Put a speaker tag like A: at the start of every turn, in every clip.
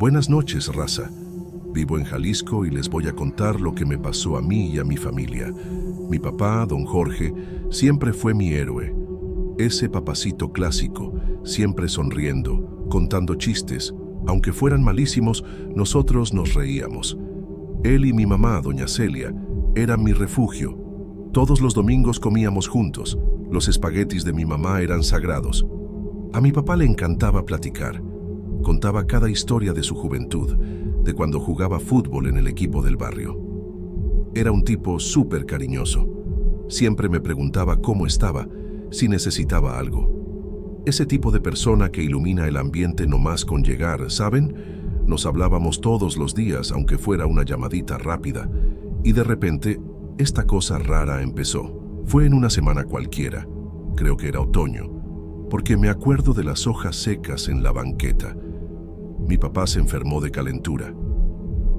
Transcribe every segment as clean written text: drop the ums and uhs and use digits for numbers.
A: Buenas noches, raza. Vivo en Jalisco y les voy a contar lo que me pasó a mí y a mi familia. Mi papá, don Jorge, siempre fue mi héroe. Ese papacito clásico, siempre sonriendo, contando chistes. Aunque fueran malísimos, nosotros nos reíamos. Él y mi mamá, doña Celia, eran mi refugio. Todos los domingos comíamos juntos. Los espaguetis de mi mamá eran sagrados. A mi papá le encantaba platicar. Contaba cada historia de su juventud, de cuando jugaba fútbol en el equipo del barrio. Era un tipo súper cariñoso. Siempre me preguntaba cómo estaba, si necesitaba algo. Ese tipo de persona que ilumina el ambiente nomás con llegar, ¿saben? Nos hablábamos todos los días, aunque fuera una llamadita rápida. Y de repente, esta cosa rara empezó. Fue en una semana cualquiera, creo que era otoño, porque me acuerdo de las hojas secas en la banqueta. Mi papá se enfermó de calentura.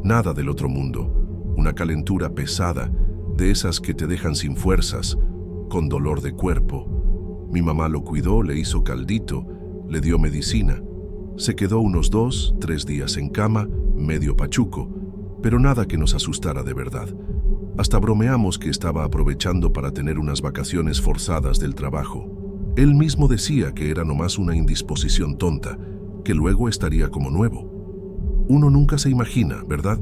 A: Nada del otro mundo, una calentura pesada, de esas que te dejan sin fuerzas, con dolor de cuerpo. Mi mamá lo cuidó, le hizo caldito, le dio medicina. Se quedó unos 2, 3 días en cama, medio pachuco, pero nada que nos asustara de verdad. Hasta bromeamos que estaba aprovechando para tener unas vacaciones forzadas del trabajo. Él mismo decía que era nomás una indisposición tonta, que luego estaría como nuevo. Uno nunca se imagina, ¿verdad?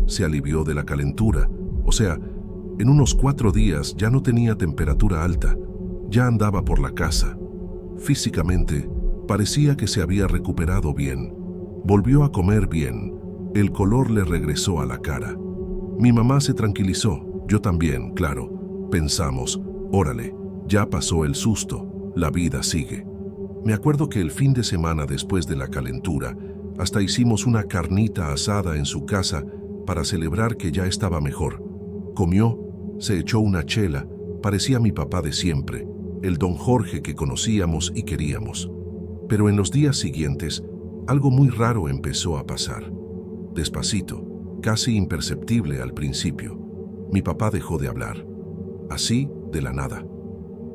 A: Se alivió de la calentura. O sea, en unos 4 días ya no tenía temperatura alta. Ya andaba por la casa. Físicamente, parecía que se había recuperado bien. Volvió a comer bien. El color le regresó a la cara. Mi mamá se tranquilizó. Yo también, claro. Pensamos, órale, ya pasó el susto. La vida sigue. Me acuerdo que el fin de semana después de la calentura, hasta hicimos una carnita asada en su casa para celebrar que ya estaba mejor. Comió, se echó una chela, parecía mi papá de siempre, el don Jorge que conocíamos y queríamos. Pero en los días siguientes, algo muy raro empezó a pasar. Despacito, casi imperceptible al principio, mi papá dejó de hablar. Así, de la nada.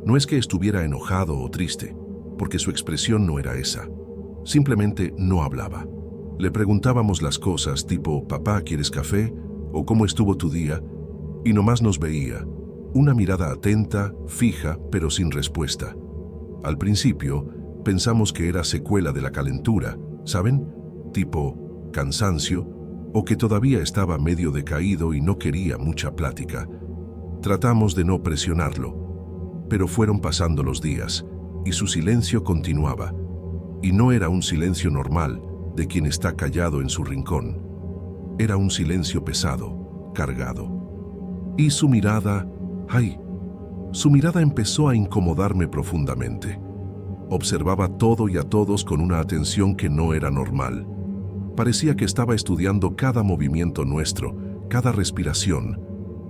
A: No es que estuviera enojado o triste, porque su expresión no era esa. Simplemente no hablaba. Le preguntábamos las cosas tipo, papá, ¿quieres café? O ¿cómo estuvo tu día? Y nomás nos veía. Una mirada atenta, fija, pero sin respuesta. Al principio, pensamos que era secuela de la calentura, ¿saben? Tipo, cansancio, o que todavía estaba medio decaído y no quería mucha plática. Tratamos de no presionarlo, pero fueron pasando los días, y su silencio continuaba. Y no era un silencio normal, de quien está callado en su rincón. Era un silencio pesado, cargado. Y su mirada, su mirada empezó a incomodarme profundamente. Observaba todo y a todos con una atención que no era normal. Parecía que estaba estudiando cada movimiento nuestro, cada respiración.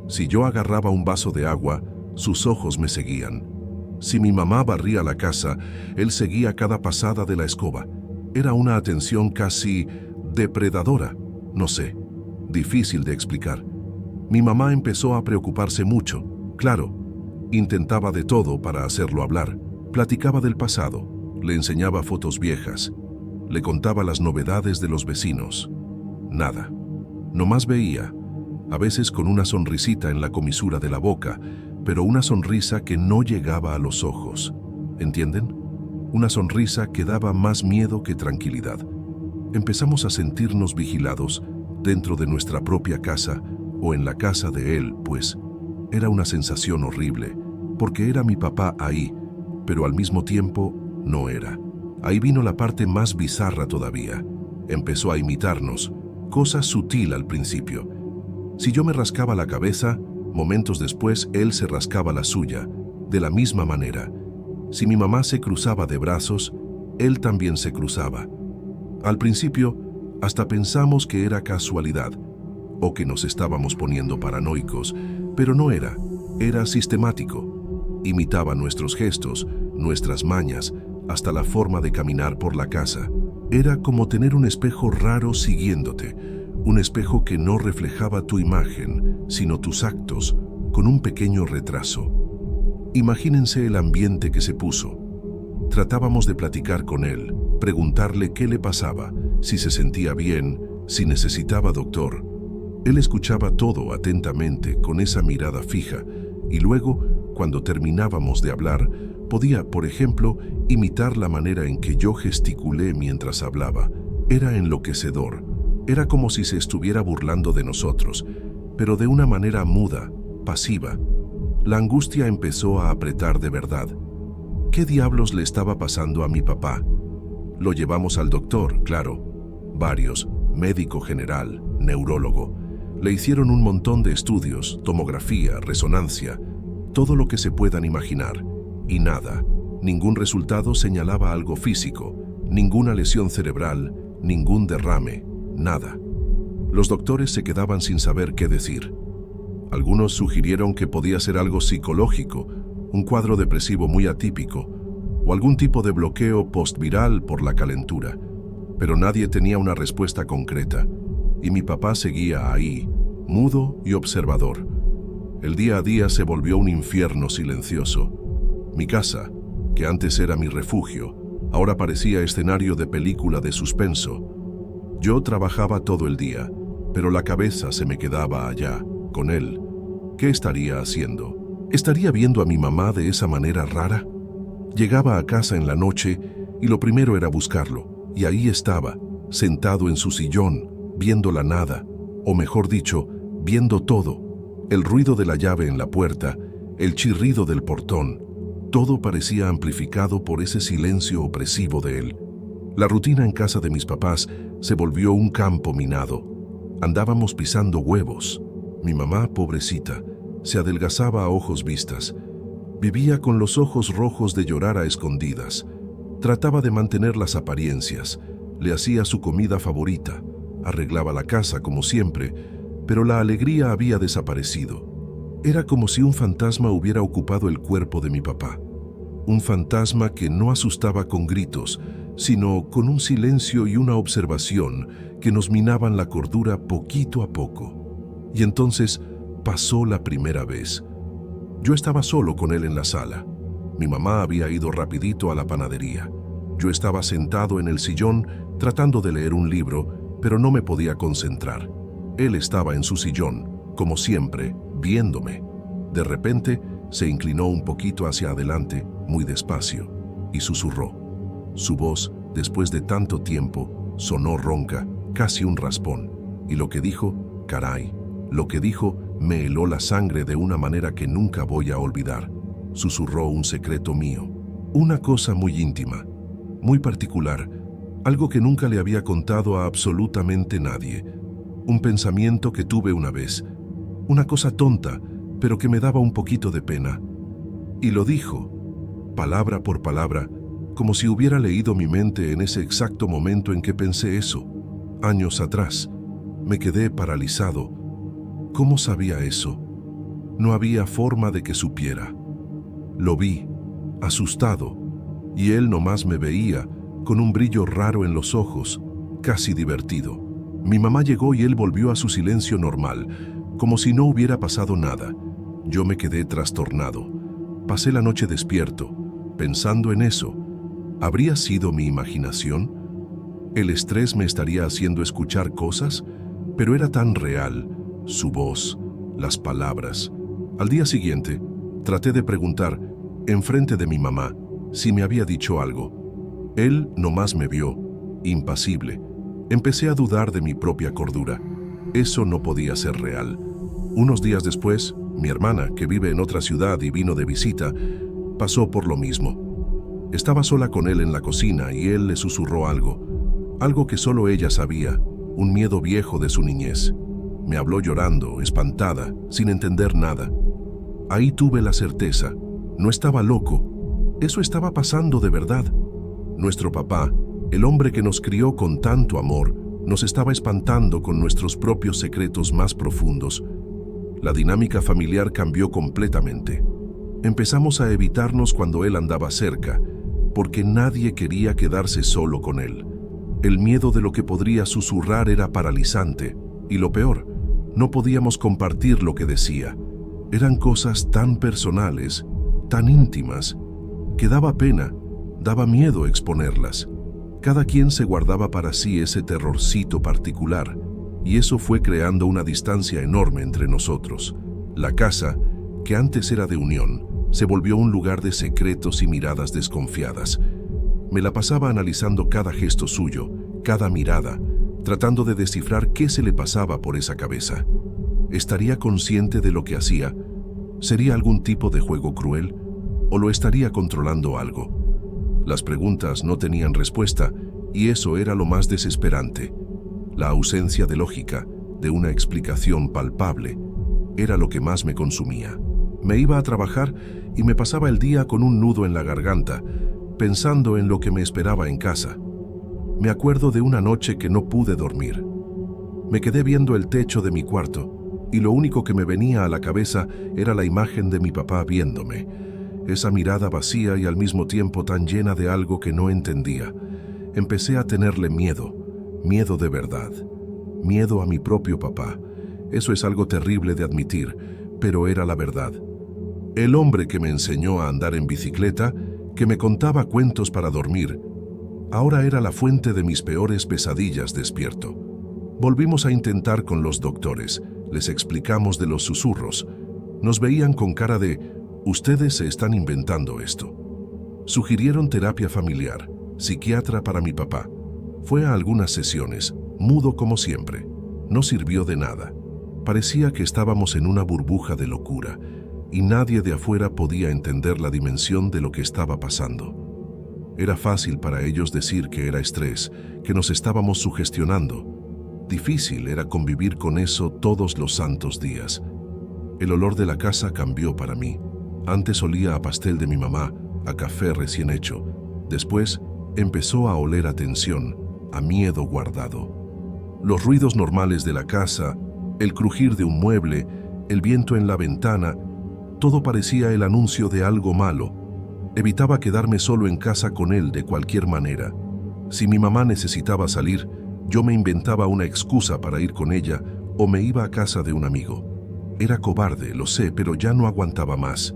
A: Si yo agarraba un vaso de agua, sus ojos me seguían. Si mi mamá barría la casa, él seguía cada pasada de la escoba. Era una atención casi depredadora, no sé, difícil de explicar. Mi mamá empezó a preocuparse mucho, claro. Intentaba de todo para hacerlo hablar. Platicaba del pasado, le enseñaba fotos viejas, le contaba las novedades de los vecinos. Nada. Nomás veía, a veces con una sonrisita en la comisura de la boca, pero una sonrisa que no llegaba a los ojos. ¿Entienden? Una sonrisa que daba más miedo que tranquilidad. Empezamos a sentirnos vigilados dentro de nuestra propia casa o en la casa de él, pues era una sensación horrible, porque era mi papá ahí, pero al mismo tiempo no era. Ahí vino la parte más bizarra todavía. Empezó a imitarnos, cosa sutil al principio. Si yo me rascaba la cabeza, momentos después, él se rascaba la suya, de la misma manera. Si mi mamá se cruzaba de brazos, él también se cruzaba. Al principio, hasta pensamos que era casualidad, o que nos estábamos poniendo paranoicos, pero no era, era sistemático. Imitaba nuestros gestos, nuestras mañas, hasta la forma de caminar por la casa. Era como tener un espejo raro siguiéndote, un espejo que no reflejaba tu imagen, sino tus actos, con un pequeño retraso. Imagínense el ambiente que se puso. Tratábamos de platicar con él, preguntarle qué le pasaba, si se sentía bien, si necesitaba doctor. Él escuchaba todo atentamente con esa mirada fija y luego, cuando terminábamos de hablar, podía, por ejemplo, imitar la manera en que yo gesticulé mientras hablaba. Era enloquecedor. Era como si se estuviera burlando de nosotros, pero de una manera muda, pasiva. La angustia empezó a apretar de verdad. ¿Qué diablos le estaba pasando a mi papá? Lo llevamos al doctor, claro. Varios, médico general, neurólogo. Le hicieron un montón de estudios, tomografía, resonancia, todo lo que se puedan imaginar. Y nada, ningún resultado señalaba algo físico, ninguna lesión cerebral, ningún derrame, nada. Los doctores se quedaban sin saber qué decir. Algunos sugirieron que podía ser algo psicológico, un cuadro depresivo muy atípico, o algún tipo de bloqueo postviral por la calentura. Pero nadie tenía una respuesta concreta, y mi papá seguía ahí, mudo y observador. El día a día se volvió un infierno silencioso. Mi casa, que antes era mi refugio, ahora parecía escenario de película de suspenso. Yo trabajaba todo el día, pero la cabeza se me quedaba allá, con él. ¿Qué estaría haciendo? ¿Estaría viendo a mi mamá de esa manera rara? Llegaba a casa en la noche y lo primero era buscarlo, y ahí estaba, sentado en su sillón, viendo la nada, o mejor dicho, viendo todo. El ruido de la llave en la puerta, el chirrido del portón, todo parecía amplificado por ese silencio opresivo de él. La rutina en casa de mis papás se volvió un campo minado. Andábamos pisando huevos. Mi mamá, pobrecita, se adelgazaba a ojos vistas. Vivía con los ojos rojos de llorar a escondidas. Trataba de mantener las apariencias. Le hacía su comida favorita. Arreglaba la casa como siempre, pero la alegría había desaparecido. Era como si un fantasma hubiera ocupado el cuerpo de mi papá. Un fantasma que no asustaba con gritos, sino con un silencio y una observación que nos minaban la cordura poquito a poco. Y entonces pasó la primera vez. Yo estaba solo con él en la sala. Mi mamá había ido rapidito a la panadería. Yo estaba sentado en el sillón tratando de leer un libro, pero no me podía concentrar. Él estaba en su sillón, como siempre, viéndome. De repente, se inclinó un poquito hacia adelante, muy despacio, y susurró. Su voz, después de tanto tiempo, sonó ronca, casi un raspón. Y lo que dijo, caray, lo que dijo me heló la sangre de una manera que nunca voy a olvidar. Susurró un secreto mío, una cosa muy íntima, muy particular, algo que nunca le había contado a absolutamente nadie. Un pensamiento que tuve una vez, una cosa tonta, pero que me daba un poquito de pena. Y lo dijo, palabra por palabra, como si hubiera leído mi mente en ese exacto momento en que pensé eso, años atrás. Me quedé paralizado. ¿Cómo sabía eso? No había forma de que supiera. Lo vi, asustado, y él nomás me veía, con un brillo raro en los ojos, casi divertido. Mi mamá llegó y él volvió a su silencio normal, como si no hubiera pasado nada. Yo me quedé trastornado. Pasé la noche despierto, pensando en eso. ¿Habría sido mi imaginación? ¿El estrés me estaría haciendo escuchar cosas? Pero era tan real, su voz, las palabras. Al día siguiente, traté de preguntar, enfrente de mi mamá, si me había dicho algo. Él nomás me vio, impasible. Empecé a dudar de mi propia cordura. Eso no podía ser real. Unos días después, mi hermana, que vive en otra ciudad y vino de visita, pasó por lo mismo. Estaba sola con él en la cocina y él le susurró algo que solo ella sabía, un miedo viejo de su niñez. Me habló llorando, espantada, sin entender nada. Ahí tuve la certeza, no estaba loco, eso estaba pasando de verdad. Nuestro papá, el hombre que nos crió con tanto amor, nos estaba espantando con nuestros propios secretos más profundos. La dinámica familiar cambió completamente. Empezamos a evitarnos cuando él andaba cerca, porque nadie quería quedarse solo con él. El miedo de lo que podría susurrar era paralizante, y lo peor, no podíamos compartir lo que decía. Eran cosas tan personales, tan íntimas, que daba pena, daba miedo exponerlas. Cada quien se guardaba para sí ese terrorcito particular, y eso fue creando una distancia enorme entre nosotros. La casa, que antes era de unión, se volvió un lugar de secretos y miradas desconfiadas. Me la pasaba analizando cada gesto suyo, cada mirada, tratando de descifrar qué se le pasaba por esa cabeza. ¿Estaría consciente de lo que hacía? ¿Sería algún tipo de juego cruel? ¿O lo estaría controlando algo? Las preguntas no tenían respuesta, y eso era lo más desesperante. La ausencia de lógica, de una explicación palpable, era lo que más me consumía. Me iba a trabajar y me pasaba el día con un nudo en la garganta, pensando en lo que me esperaba en casa. Me acuerdo de una noche que no pude dormir. Me quedé viendo el techo de mi cuarto, y lo único que me venía a la cabeza era la imagen de mi papá viéndome. Esa mirada vacía y al mismo tiempo tan llena de algo que no entendía. Empecé a tenerle miedo, miedo de verdad, miedo a mi propio papá. Eso es algo terrible de admitir, pero era la verdad. El hombre que me enseñó a andar en bicicleta, que me contaba cuentos para dormir, ahora era la fuente de mis peores pesadillas despierto. Volvimos a intentar con los doctores, les explicamos de los susurros. Nos veían con cara de, ustedes se están inventando esto. Sugirieron terapia familiar, psiquiatra para mi papá. Fue a algunas sesiones, mudo como siempre. No sirvió de nada. Parecía que estábamos en una burbuja de locura, y nadie de afuera podía entender la dimensión de lo que estaba pasando. Era fácil para ellos decir que era estrés, que nos estábamos sugestionando. Difícil era convivir con eso todos los santos días. El olor de la casa cambió para mí. Antes olía a pastel de mi mamá, a café recién hecho. Después empezó a oler a tensión, a miedo guardado. Los ruidos normales de la casa, el crujir de un mueble, el viento en la ventana, todo parecía el anuncio de algo malo. Evitaba quedarme solo en casa con él de cualquier manera. Si mi mamá necesitaba salir, yo me inventaba una excusa para ir con ella o me iba a casa de un amigo. Era cobarde, lo sé, pero ya no aguantaba más.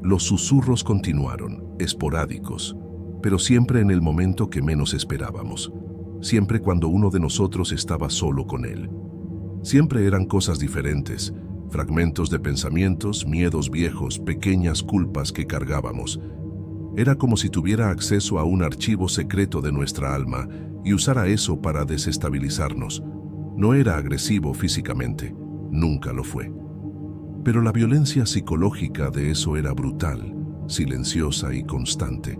A: Los susurros continuaron, esporádicos, pero siempre en el momento que menos esperábamos. Siempre cuando uno de nosotros estaba solo con él. Siempre eran cosas diferentes, fragmentos de pensamientos, miedos viejos, pequeñas culpas que cargábamos. Era como si tuviera acceso a un archivo secreto de nuestra alma y usara eso para desestabilizarnos. No era agresivo físicamente, nunca lo fue. Pero la violencia psicológica de eso era brutal, silenciosa y constante.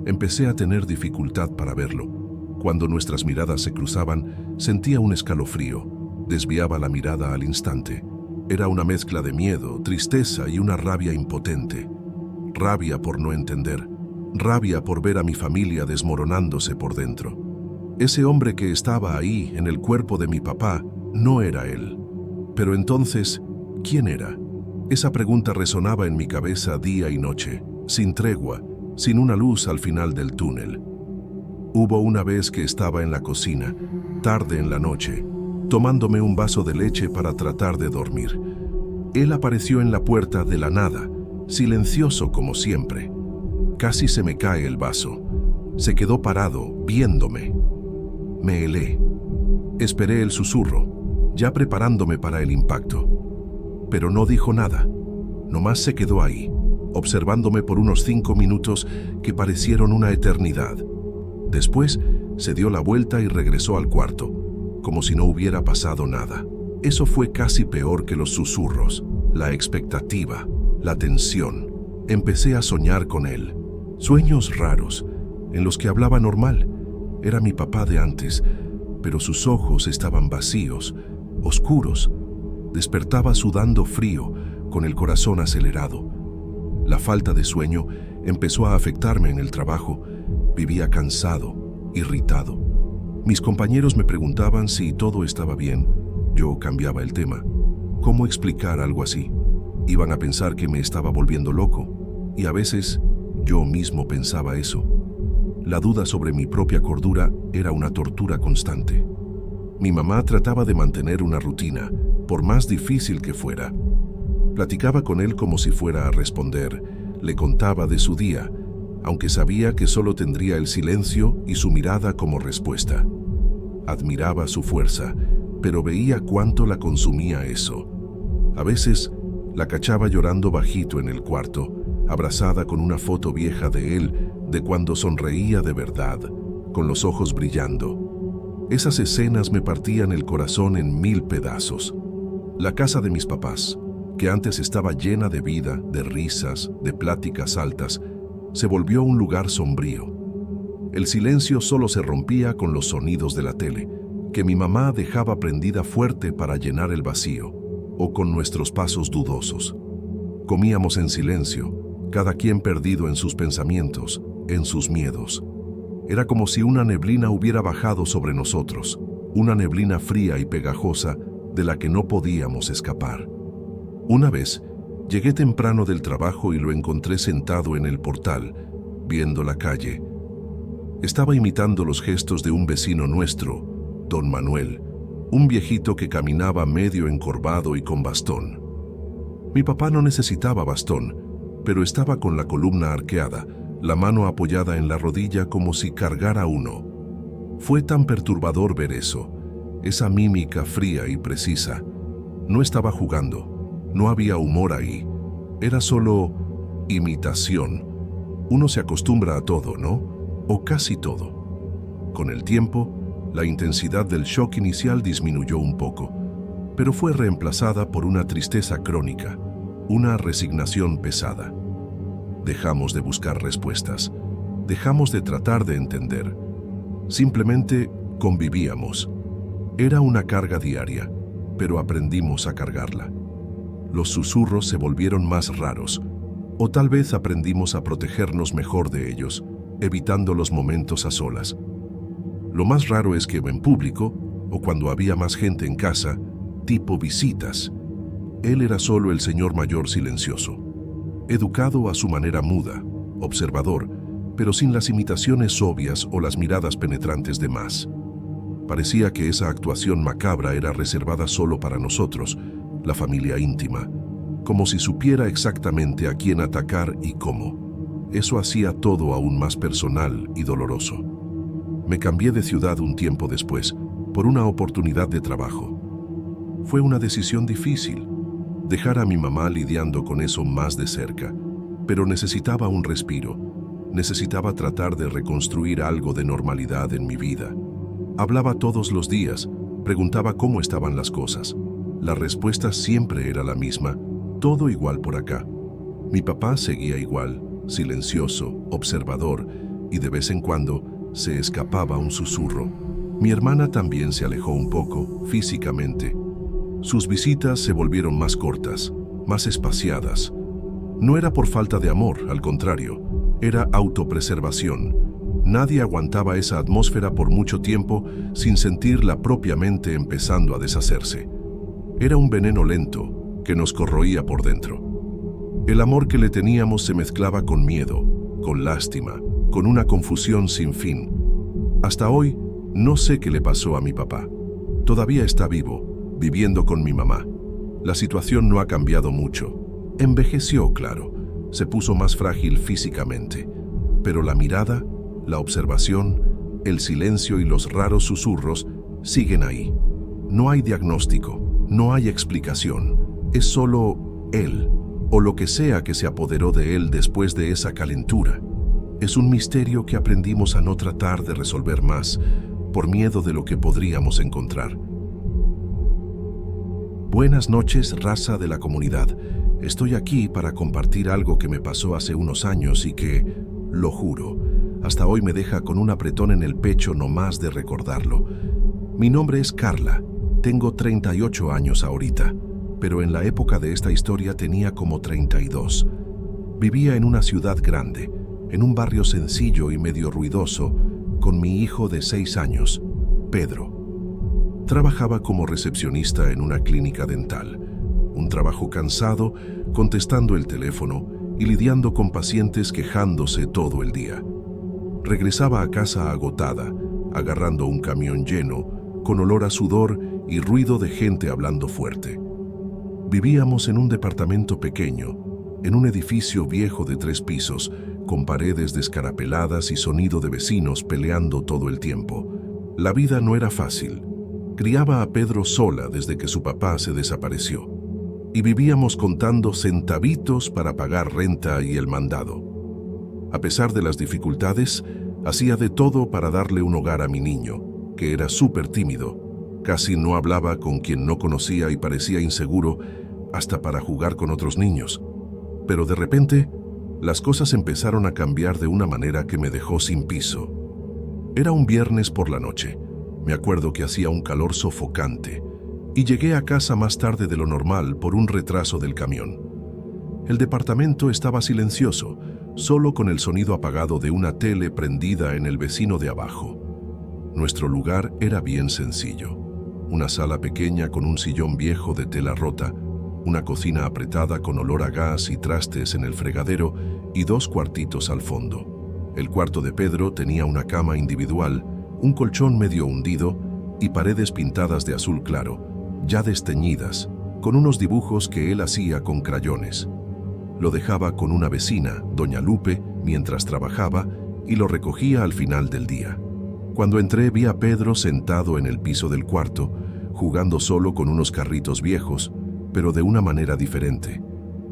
A: Empecé a tener dificultad para verlo. Cuando nuestras miradas se cruzaban, sentía un escalofrío. Desviaba la mirada al instante. Era una mezcla de miedo, tristeza y una rabia impotente. Rabia por no entender. Rabia por ver a mi familia desmoronándose por dentro. Ese hombre que estaba ahí, en el cuerpo de mi papá, no era él. Pero entonces, ¿quién era? Esa pregunta resonaba en mi cabeza día y noche, sin tregua, sin una luz al final del túnel. Hubo una vez que estaba en la cocina, tarde en la noche, tomándome un vaso de leche para tratar de dormir. Él apareció en la puerta de la nada, silencioso como siempre. Casi se me cae el vaso. Se quedó parado, viéndome. Me helé. Esperé el susurro, ya preparándome para el impacto. Pero no dijo nada. Nomás se quedó ahí, observándome por unos 5 minutos que parecieron una eternidad. Después se dio la vuelta y regresó al cuarto, como si no hubiera pasado nada. Eso fue casi peor que los susurros, la expectativa, la tensión. Empecé a soñar con él. Sueños raros, en los que hablaba normal. Era mi papá de antes, pero sus ojos estaban vacíos, oscuros. Despertaba sudando frío, con el corazón acelerado. La falta de sueño empezó a afectarme en el trabajo. Vivía cansado, irritado. Mis compañeros me preguntaban si todo estaba bien. Yo cambiaba el tema. ¿Cómo explicar algo así? Iban a pensar que me estaba volviendo loco. Y a veces yo mismo pensaba eso. La duda sobre mi propia cordura era una tortura constante. Mi mamá trataba de mantener una rutina, por más difícil que fuera. Platicaba con él como si fuera a responder. Le contaba de su día. aunque sabía que solo tendría el silencio y su mirada como respuesta. Admiraba su fuerza, pero veía cuánto la consumía eso. A veces la cachaba llorando bajito en el cuarto, abrazada con una foto vieja de él, de cuando sonreía de verdad, con los ojos brillando. Esas escenas me partían el corazón en 1000 pedazos. La casa de mis papás, que antes estaba llena de vida, de risas, de pláticas altas, se volvió un lugar sombrío. El silencio solo se rompía con los sonidos de la tele, que mi mamá dejaba prendida fuerte para llenar el vacío, o con nuestros pasos dudosos. Comíamos en silencio, cada quien perdido en sus pensamientos, en sus miedos. Era como si una neblina hubiera bajado sobre nosotros, una neblina fría y pegajosa de la que no podíamos escapar. Una vez, llegué temprano del trabajo y lo encontré sentado en el portal, viendo la calle. Estaba imitando los gestos de un vecino nuestro, don Manuel, un viejito que caminaba medio encorvado y con bastón. Mi papá no necesitaba bastón, pero estaba con la columna arqueada, la mano apoyada en la rodilla como si cargara uno. Fue tan perturbador ver eso, esa mímica fría y precisa. No estaba jugando, no había humor ahí, era solo imitación. Uno se acostumbra a todo, ¿no? O casi todo. Con el tiempo, la intensidad del shock inicial disminuyó un poco, pero fue reemplazada por una tristeza crónica, una resignación pesada. Dejamos de buscar respuestas, dejamos de tratar de entender. Simplemente convivíamos. Era una carga diaria, pero aprendimos a cargarla. Los susurros se volvieron más raros, o tal vez aprendimos a protegernos mejor de ellos, evitando los momentos a solas. Lo más raro es que en público, o cuando había más gente en casa, tipo visitas, él era solo el señor mayor silencioso, educado a su manera muda, observador, pero sin las imitaciones obvias o las miradas penetrantes de más. Parecía que esa actuación macabra era reservada solo para nosotros, la familia íntima, como si supiera exactamente a quién atacar y cómo. Eso hacía todo aún más personal y doloroso. Me cambié de ciudad un tiempo después, por una oportunidad de trabajo. Fue una decisión difícil, dejar a mi mamá lidiando con eso más de cerca, pero necesitaba un respiro, necesitaba tratar de reconstruir algo de normalidad en mi vida. Hablaba todos los días, preguntaba cómo estaban las cosas. La respuesta siempre era la misma, todo igual por acá. Mi papá seguía igual, silencioso, observador, y de vez en cuando se escapaba un susurro. Mi hermana también se alejó un poco, físicamente. Sus visitas se volvieron más cortas, más espaciadas. No era por falta de amor, al contrario, era autopreservación. Nadie aguantaba esa atmósfera por mucho tiempo sin sentir la propia mente empezando a deshacerse. Era un veneno lento que nos corroía por dentro. El amor que le teníamos se mezclaba con miedo, con lástima, con una confusión sin fin. Hasta hoy, no sé qué le pasó a mi papá. Todavía está vivo, viviendo con mi mamá. La situación no ha cambiado mucho. Envejeció, claro, se puso más frágil físicamente. Pero la mirada, la observación, el silencio y los raros susurros siguen ahí. No hay diagnóstico, no hay explicación. Es solo él, o lo que sea que se apoderó de él después de esa calentura. Es un misterio que aprendimos a no tratar de resolver más, por miedo de lo que podríamos encontrar. Buenas noches, raza de la comunidad. Estoy aquí para compartir algo que me pasó hace unos años y que, lo juro, hasta hoy me deja con un apretón en el pecho nomás de recordarlo. Mi nombre es Carla, tengo 38 años ahorita, pero en la época de esta historia tenía como 32. Vivía en una ciudad grande, en un barrio sencillo y medio ruidoso, con mi hijo de 6 años, Pedro. Trabajaba como recepcionista en una clínica dental, un trabajo cansado, contestando el teléfono y lidiando con pacientes quejándose todo el día. Regresaba a casa agotada, agarrando un camión lleno, con olor a sudor y ruido de gente hablando fuerte. Vivíamos en un departamento pequeño, en un edificio viejo de 3 pisos, con paredes descarapeladas y sonido de vecinos peleando todo el tiempo. La vida no era fácil. Criaba a Pedro sola desde que su papá se desapareció. Y vivíamos contando centavitos para pagar renta y el mandado. A pesar de las dificultades, hacía de todo para darle un hogar a mi niño, que era súper tímido. Casi no hablaba con quien no conocía y parecía inseguro hasta para jugar con otros niños. Pero de repente, las cosas empezaron a cambiar de una manera que me dejó sin piso. Era un viernes por la noche. Me acuerdo que hacía un calor sofocante y llegué a casa más tarde de lo normal por un retraso del camión. El departamento estaba silencioso, solo con el sonido apagado de una tele prendida en el vecino de abajo. Nuestro lugar era bien sencillo. Una sala pequeña con un sillón viejo de tela rota, una cocina apretada con olor a gas y trastes en el fregadero y 2 cuartitos al fondo. El cuarto de Pedro tenía una cama individual, un colchón medio hundido y paredes pintadas de azul claro, ya desteñidas, con unos dibujos que él hacía con crayones. Lo dejaba con una vecina, doña Lupe, mientras trabajaba y lo recogía al final del día. Cuando entré vi a Pedro sentado en el piso del cuarto, jugando solo con unos carritos viejos, pero de una manera diferente.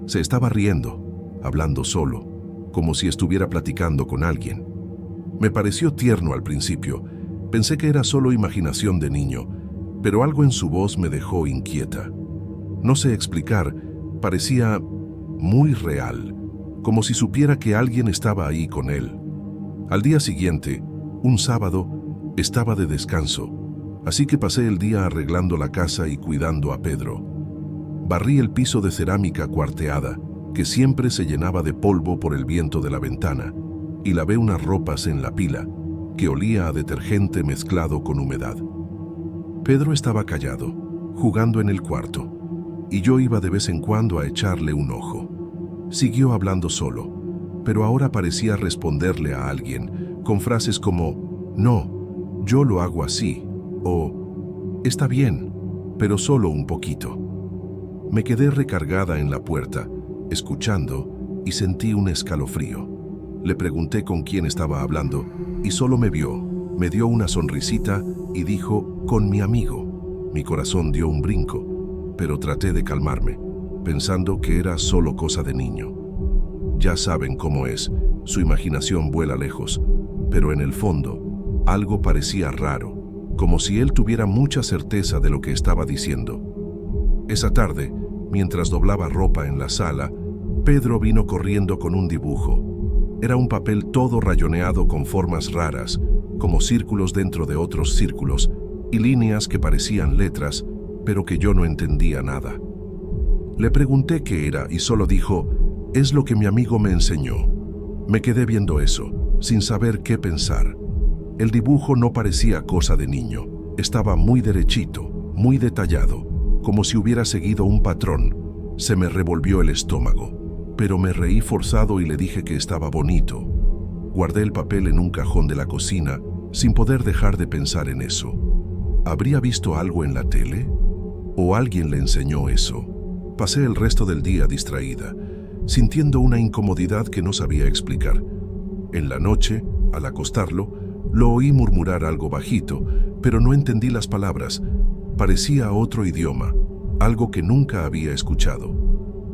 A: Se estaba riendo, hablando solo, como si estuviera platicando con alguien. Me pareció tierno al principio. Pensé que era solo imaginación de niño, pero algo en su voz me dejó inquieta. No sé explicar, parecía muy real, como si supiera que alguien estaba ahí con él. Al día siguiente, un sábado, estaba de descanso, así que pasé el día arreglando la casa y cuidando a Pedro. Barrí el piso de cerámica cuarteada, que siempre se llenaba de polvo por el viento de la ventana, y lavé unas ropas en la pila, que olía a detergente mezclado con humedad. Pedro estaba callado, jugando en el cuarto, y yo iba de vez en cuando a echarle un ojo. Siguió hablando solo, pero ahora parecía responderle a alguien, con frases como, «No, yo lo hago así», o «Está bien, pero solo un poquito». Me quedé recargada en la puerta, escuchando, y sentí un escalofrío. Le pregunté con quién estaba hablando, y solo me vio, me dio una sonrisita y dijo, «Con mi amigo». Mi corazón dio un brinco, pero traté de calmarme, pensando que era solo cosa de niño. Ya saben cómo es, su imaginación vuela lejos, pero en el fondo, algo parecía raro, como si él tuviera mucha certeza de lo que estaba diciendo. Esa tarde, mientras doblaba ropa en la sala, Pedro vino corriendo con un dibujo. Era un papel todo rayoneado con formas raras, como círculos dentro de otros círculos, y líneas que parecían letras, pero que yo no entendía nada. Le pregunté qué era y solo dijo, «Es lo que mi amigo me enseñó». Me quedé viendo eso, sin saber qué pensar. El dibujo no parecía cosa de niño, estaba muy derechito, muy detallado, como si hubiera seguido un patrón. Se me revolvió el estómago, pero me reí forzado y le dije que estaba bonito. Guardé el papel en un cajón de la cocina, sin poder dejar de pensar en eso. ¿Habría visto algo en la tele? ¿O alguien le enseñó eso? Pasé el resto del día distraída, sintiendo una incomodidad que no sabía explicar. En la noche, al acostarlo, lo oí murmurar algo bajito, pero no entendí las palabras. Parecía otro idioma, algo que nunca había escuchado.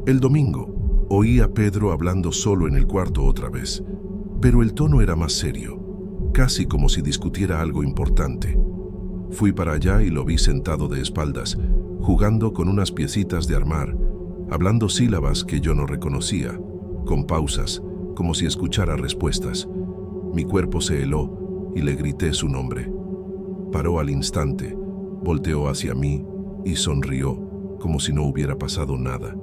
A: El domingo, oí a Pedro hablando solo en el cuarto otra vez, pero el tono era más serio, casi como si discutiera algo importante. Fui para allá y lo vi sentado de espaldas, jugando con unas piecitas de armar, hablando sílabas que yo no reconocía, con pausas, como si escuchara respuestas. Mi cuerpo se heló y le grité su nombre. Paró al instante, volteó hacia mí y sonrió, como si no hubiera pasado nada.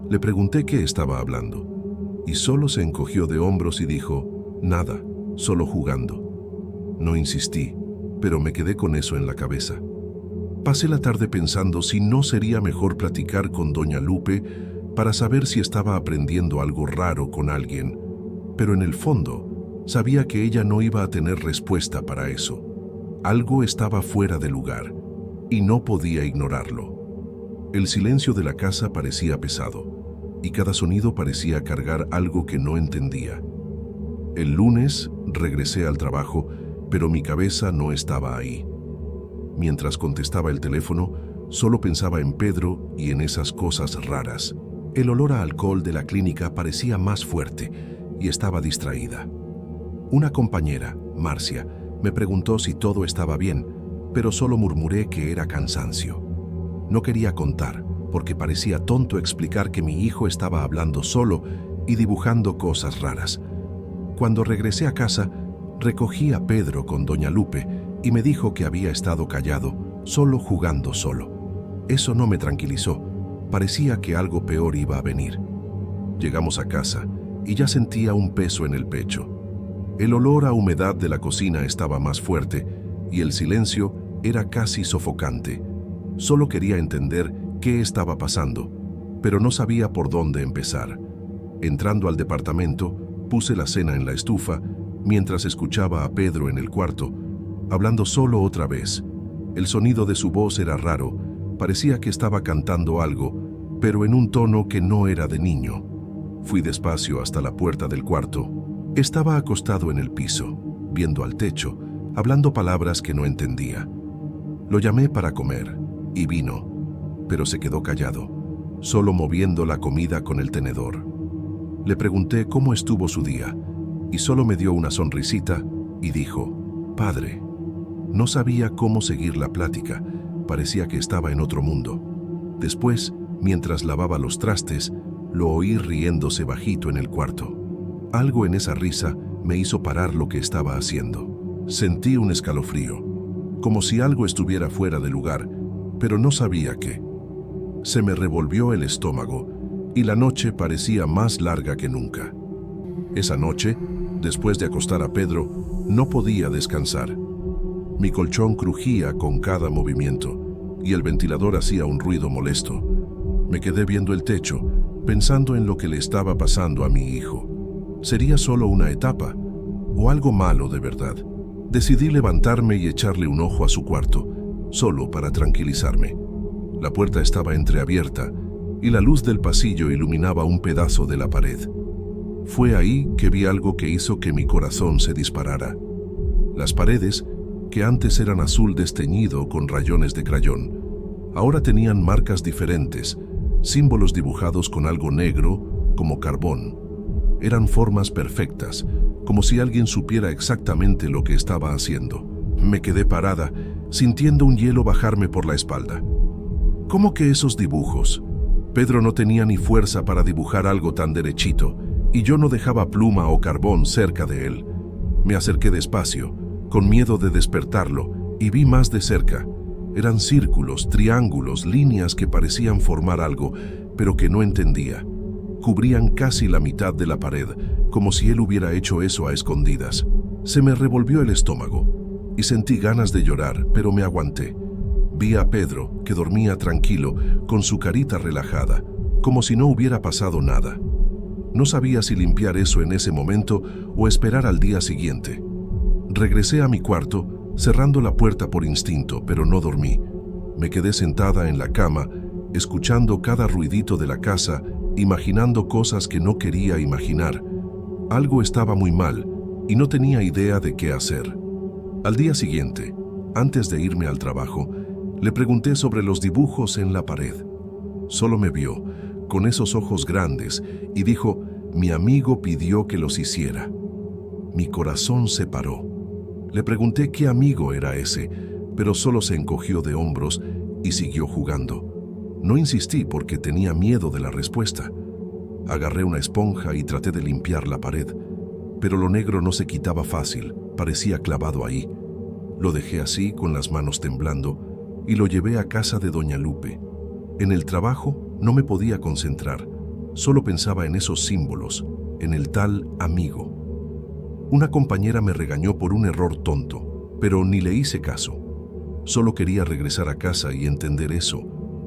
A: Le pregunté qué estaba hablando, y solo se encogió de hombros y dijo, «Nada, solo jugando». No insistí, pero me quedé con eso en la cabeza. Pasé la tarde pensando si no sería mejor platicar con doña Lupe para saber si estaba aprendiendo algo raro con alguien, pero en el fondo sabía que ella no iba a tener respuesta para eso. Algo estaba fuera de lugar y no podía ignorarlo. El silencio de la casa parecía pesado y cada sonido parecía cargar algo que no entendía. El lunes regresé al trabajo, pero mi cabeza no estaba ahí. Mientras contestaba el teléfono, solo pensaba en Pedro y en esas cosas raras. El olor a alcohol de la clínica parecía más fuerte y estaba distraída. Una compañera, Marcia, me preguntó si todo estaba bien, pero solo murmuré que era cansancio. No quería contar, porque parecía tonto explicar que mi hijo estaba hablando solo y dibujando cosas raras. Cuando regresé a casa, recogí a Pedro con doña Lupe y me dijo que había estado callado, solo jugando solo. Eso no me tranquilizó. Parecía que algo peor iba a venir. Llegamos a casa y ya sentía un peso en el pecho. El olor a humedad de la cocina estaba más fuerte y el silencio era casi sofocante. Solo quería entender qué estaba pasando, pero no sabía por dónde empezar. Entrando al departamento, puse la cena en la estufa mientras escuchaba a Pedro en el cuarto, hablando solo otra vez. El sonido de su voz era raro, parecía que estaba cantando algo, pero en un tono que no era de niño. Fui despacio hasta la puerta del cuarto. Estaba acostado en el piso, viendo al techo, hablando palabras que no entendía. Lo llamé para comer, y vino, pero se quedó callado, solo moviendo la comida con el tenedor. Le pregunté cómo estuvo su día, y solo me dio una sonrisita y dijo, «Padre». No sabía cómo seguir la plática, parecía que estaba en otro mundo. Después, mientras lavaba los trastes, lo oí riéndose bajito en el cuarto. Algo en esa risa me hizo parar lo que estaba haciendo. Sentí un escalofrío, como si algo estuviera fuera de lugar, pero no sabía qué. Se me revolvió el estómago y la noche parecía más larga que nunca. Esa noche, después de acostar a Pedro, no podía descansar. Mi colchón crujía con cada movimiento y el ventilador hacía un ruido molesto. Me quedé viendo el techo, pensando en lo que le estaba pasando a mi hijo. ¿Sería solo una etapa o algo malo de verdad? Decidí levantarme y echarle un ojo a su cuarto, solo para tranquilizarme. La puerta estaba entreabierta y la luz del pasillo iluminaba un pedazo de la pared. Fue ahí que vi algo que hizo que mi corazón se disparara. Las paredes, que antes eran azul desteñido con rayones de crayón, ahora tenían marcas diferentes, símbolos dibujados con algo negro, como carbón. Eran formas perfectas, como si alguien supiera exactamente lo que estaba haciendo. Me quedé parada, sintiendo un hielo bajarme por la espalda. ¿Cómo que esos dibujos? Pedro no tenía ni fuerza para dibujar algo tan derechito, y yo no dejaba pluma o carbón cerca de él. Me acerqué despacio, con miedo de despertarlo, y vi más de cerca. Eran círculos, triángulos, líneas que parecían formar algo, pero que no entendía. Cubrían casi la mitad de la pared, como si él hubiera hecho eso a escondidas. Se me revolvió el estómago, y sentí ganas de llorar, pero me aguanté. Vi a Pedro, que dormía tranquilo, con su carita relajada, como si no hubiera pasado nada. No sabía si limpiar eso en ese momento o esperar al día siguiente. Regresé a mi cuarto, cerrando la puerta por instinto, pero no dormí. Me quedé sentada en la cama, escuchando cada ruidito de la casa, imaginando cosas que no quería imaginar. Algo estaba muy mal y no tenía idea de qué hacer. Al día siguiente, antes de irme al trabajo, le pregunté sobre los dibujos en la pared. Solo me vio, con esos ojos grandes, y dijo, «Mi amigo pidió que los hiciera». Mi corazón se paró. Le pregunté qué amigo era ese, pero solo se encogió de hombros y siguió jugando. No insistí porque tenía miedo de la respuesta. Agarré una esponja y traté de limpiar la pared, pero lo negro no se quitaba fácil, parecía clavado ahí. Lo dejé así, con las manos temblando, y lo llevé a casa de doña Lupe. En el trabajo no me podía concentrar, solo pensaba en esos símbolos, en el tal amigo. Una compañera me regañó por un error tonto, pero ni le hice caso. Solo quería regresar a casa y entender eso,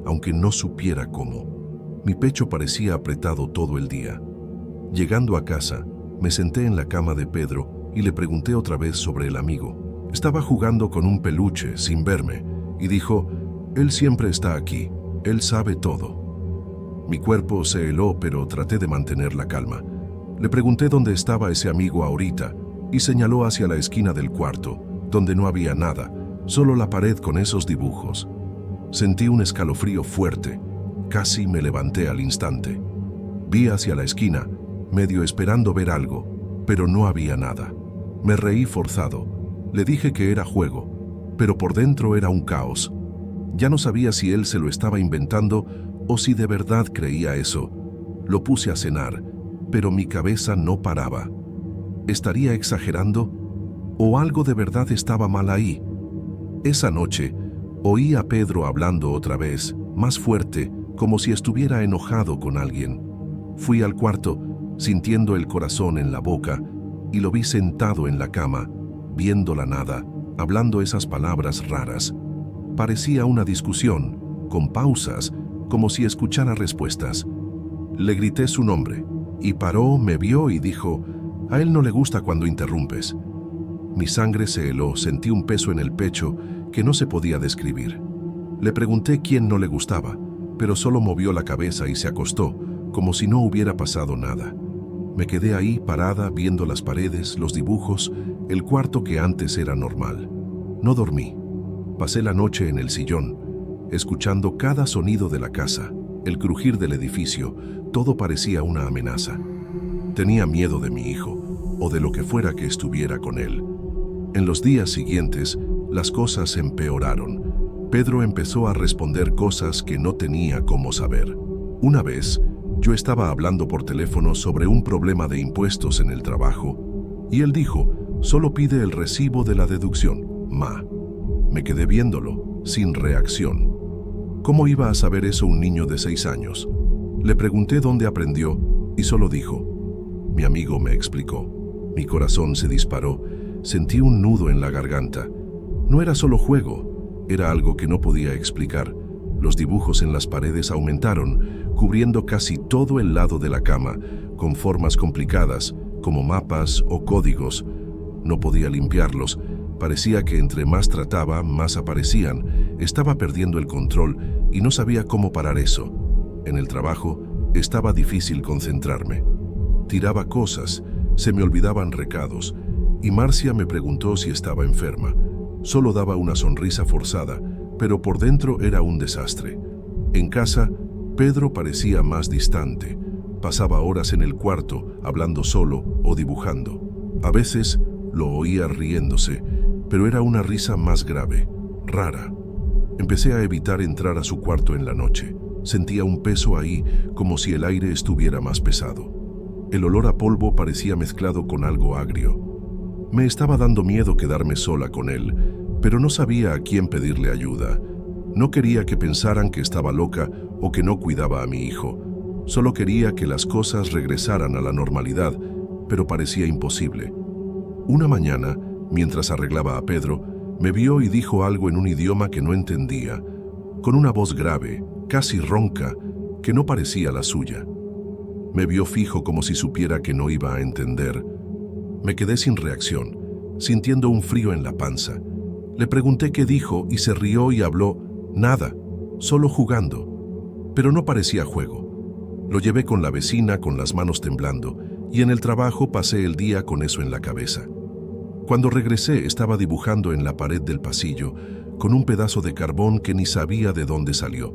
A: aunque no supiera cómo. Mi pecho parecía apretado todo el día. Llegando a casa, me senté en la cama de Pedro y le pregunté otra vez sobre el amigo. Estaba jugando con un peluche sin verme y dijo, «Él siempre está aquí, él sabe todo». Mi cuerpo se heló, pero traté de mantener la calma. Le pregunté dónde estaba ese amigo ahorita y señaló hacia la esquina del cuarto, donde no había nada, solo la pared con esos dibujos. Sentí un escalofrío fuerte, casi me levanté al instante. Vi hacia la esquina, medio esperando ver algo, pero no había nada. Me reí forzado. Le dije que era juego, pero por dentro era un caos. Ya no sabía si él se lo estaba inventando o si de verdad creía eso. Lo puse a cenar, pero mi cabeza no paraba. ¿Estaría exagerando? ¿O algo de verdad estaba mal ahí? Esa noche, oí a Pedro hablando otra vez, más fuerte, como si estuviera enojado con alguien. Fui al cuarto, sintiendo el corazón en la boca, y lo vi sentado en la cama, viendo la nada, hablando esas palabras raras. Parecía una discusión, con pausas, como si escuchara respuestas. Le grité su nombre, y paró, me vio y dijo, «A él no le gusta cuando interrumpes». Mi sangre se heló, sentí un peso en el pecho que no se podía describir. Le pregunté quién no le gustaba, pero solo movió la cabeza y se acostó, como si no hubiera pasado nada. Me quedé ahí parada viendo las paredes, los dibujos, el cuarto que antes era normal. No dormí. Pasé la noche en el sillón, escuchando cada sonido de la casa, el crujir del edificio, todo parecía una amenaza. Tenía miedo de mi hijo, o de lo que fuera que estuviera con él. En los días siguientes, las cosas empeoraron. Pedro empezó a responder cosas que no tenía cómo saber. Una vez, yo estaba hablando por teléfono sobre un problema de impuestos en el trabajo, y él dijo, «Solo pide el recibo de la deducción, ma». Me quedé viéndolo, sin reacción. ¿Cómo iba a saber eso un niño de 6 años? Le pregunté dónde aprendió, y solo dijo, «Mi amigo me explicó». Mi corazón se disparó, sentí un nudo en la garganta. No era solo juego, era algo que no podía explicar. Los dibujos en las paredes aumentaron, cubriendo casi todo el lado de la cama, con formas complicadas, como mapas o códigos. No podía limpiarlos. Parecía que entre más trataba, más aparecían. Estaba perdiendo el control y no sabía cómo parar eso. En el trabajo, estaba difícil concentrarme. Tiraba cosas, se me olvidaban recados, y Marcia me preguntó si estaba enferma. Solo daba una sonrisa forzada, pero por dentro era un desastre. En casa, Pedro parecía más distante. Pasaba horas en el cuarto, hablando solo o dibujando. A veces lo oía riéndose, pero era una risa más grave, rara. Empecé a evitar entrar a su cuarto en la noche. Sentía un peso ahí, como si el aire estuviera más pesado. El olor a polvo parecía mezclado con algo agrio. Me estaba dando miedo quedarme sola con él, pero no sabía a quién pedirle ayuda. No quería que pensaran que estaba loca o que no cuidaba a mi hijo. Solo quería que las cosas regresaran a la normalidad, pero parecía imposible. Una mañana, mientras arreglaba a Pedro, me vio y dijo algo en un idioma que no entendía, con una voz grave, casi ronca, que no parecía la suya. Me vio fijo como si supiera que no iba a entender. Me quedé sin reacción, sintiendo un frío en la panza. Le pregunté qué dijo y se rió y habló, «Nada, solo jugando». Pero no parecía juego. Lo llevé con la vecina con las manos temblando y en el trabajo pasé el día con eso en la cabeza. Cuando regresé estaba dibujando en la pared del pasillo con un pedazo de carbón que ni sabía de dónde salió.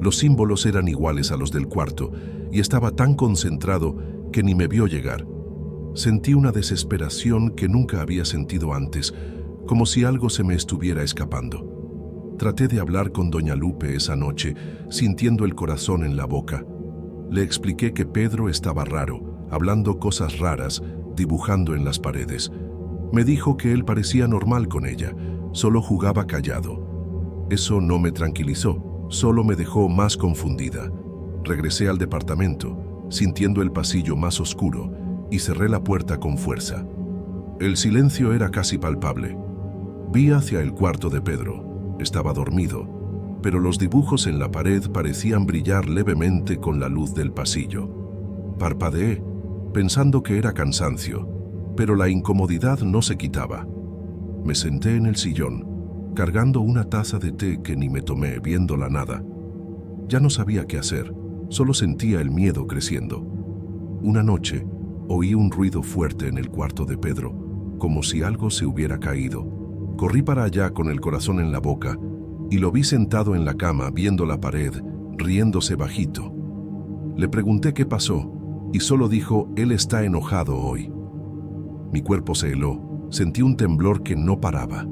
A: Los símbolos eran iguales a los del cuarto y estaba tan concentrado que ni me vio llegar. Sentí una desesperación que nunca había sentido antes, como si algo se me estuviera escapando. Traté de hablar con doña Lupe esa noche, sintiendo el corazón en la boca. Le expliqué que Pedro estaba raro, hablando cosas raras, dibujando en las paredes. Me dijo que él parecía normal con ella, solo jugaba callado. Eso no me tranquilizó, solo me dejó más confundida. Regresé al departamento, sintiendo el pasillo más oscuro, y cerré la puerta con fuerza. El silencio era casi palpable. Vi hacia el cuarto de Pedro. Estaba dormido, pero los dibujos en la pared parecían brillar levemente con la luz del pasillo. Parpadeé, pensando que era cansancio, pero la incomodidad no se quitaba. Me senté en el sillón, cargando una taza de té que ni me tomé, viendo la nada. Ya no sabía qué hacer, solo sentía el miedo creciendo. Una noche, Oí un ruido fuerte en el cuarto de Pedro, como si algo se hubiera caído. Corrí para allá con el corazón en la boca y lo vi sentado en la cama viendo la pared, riéndose bajito. Le pregunté qué pasó y solo dijo: él está enojado hoy. Mi cuerpo se heló, sentí un temblor que no paraba.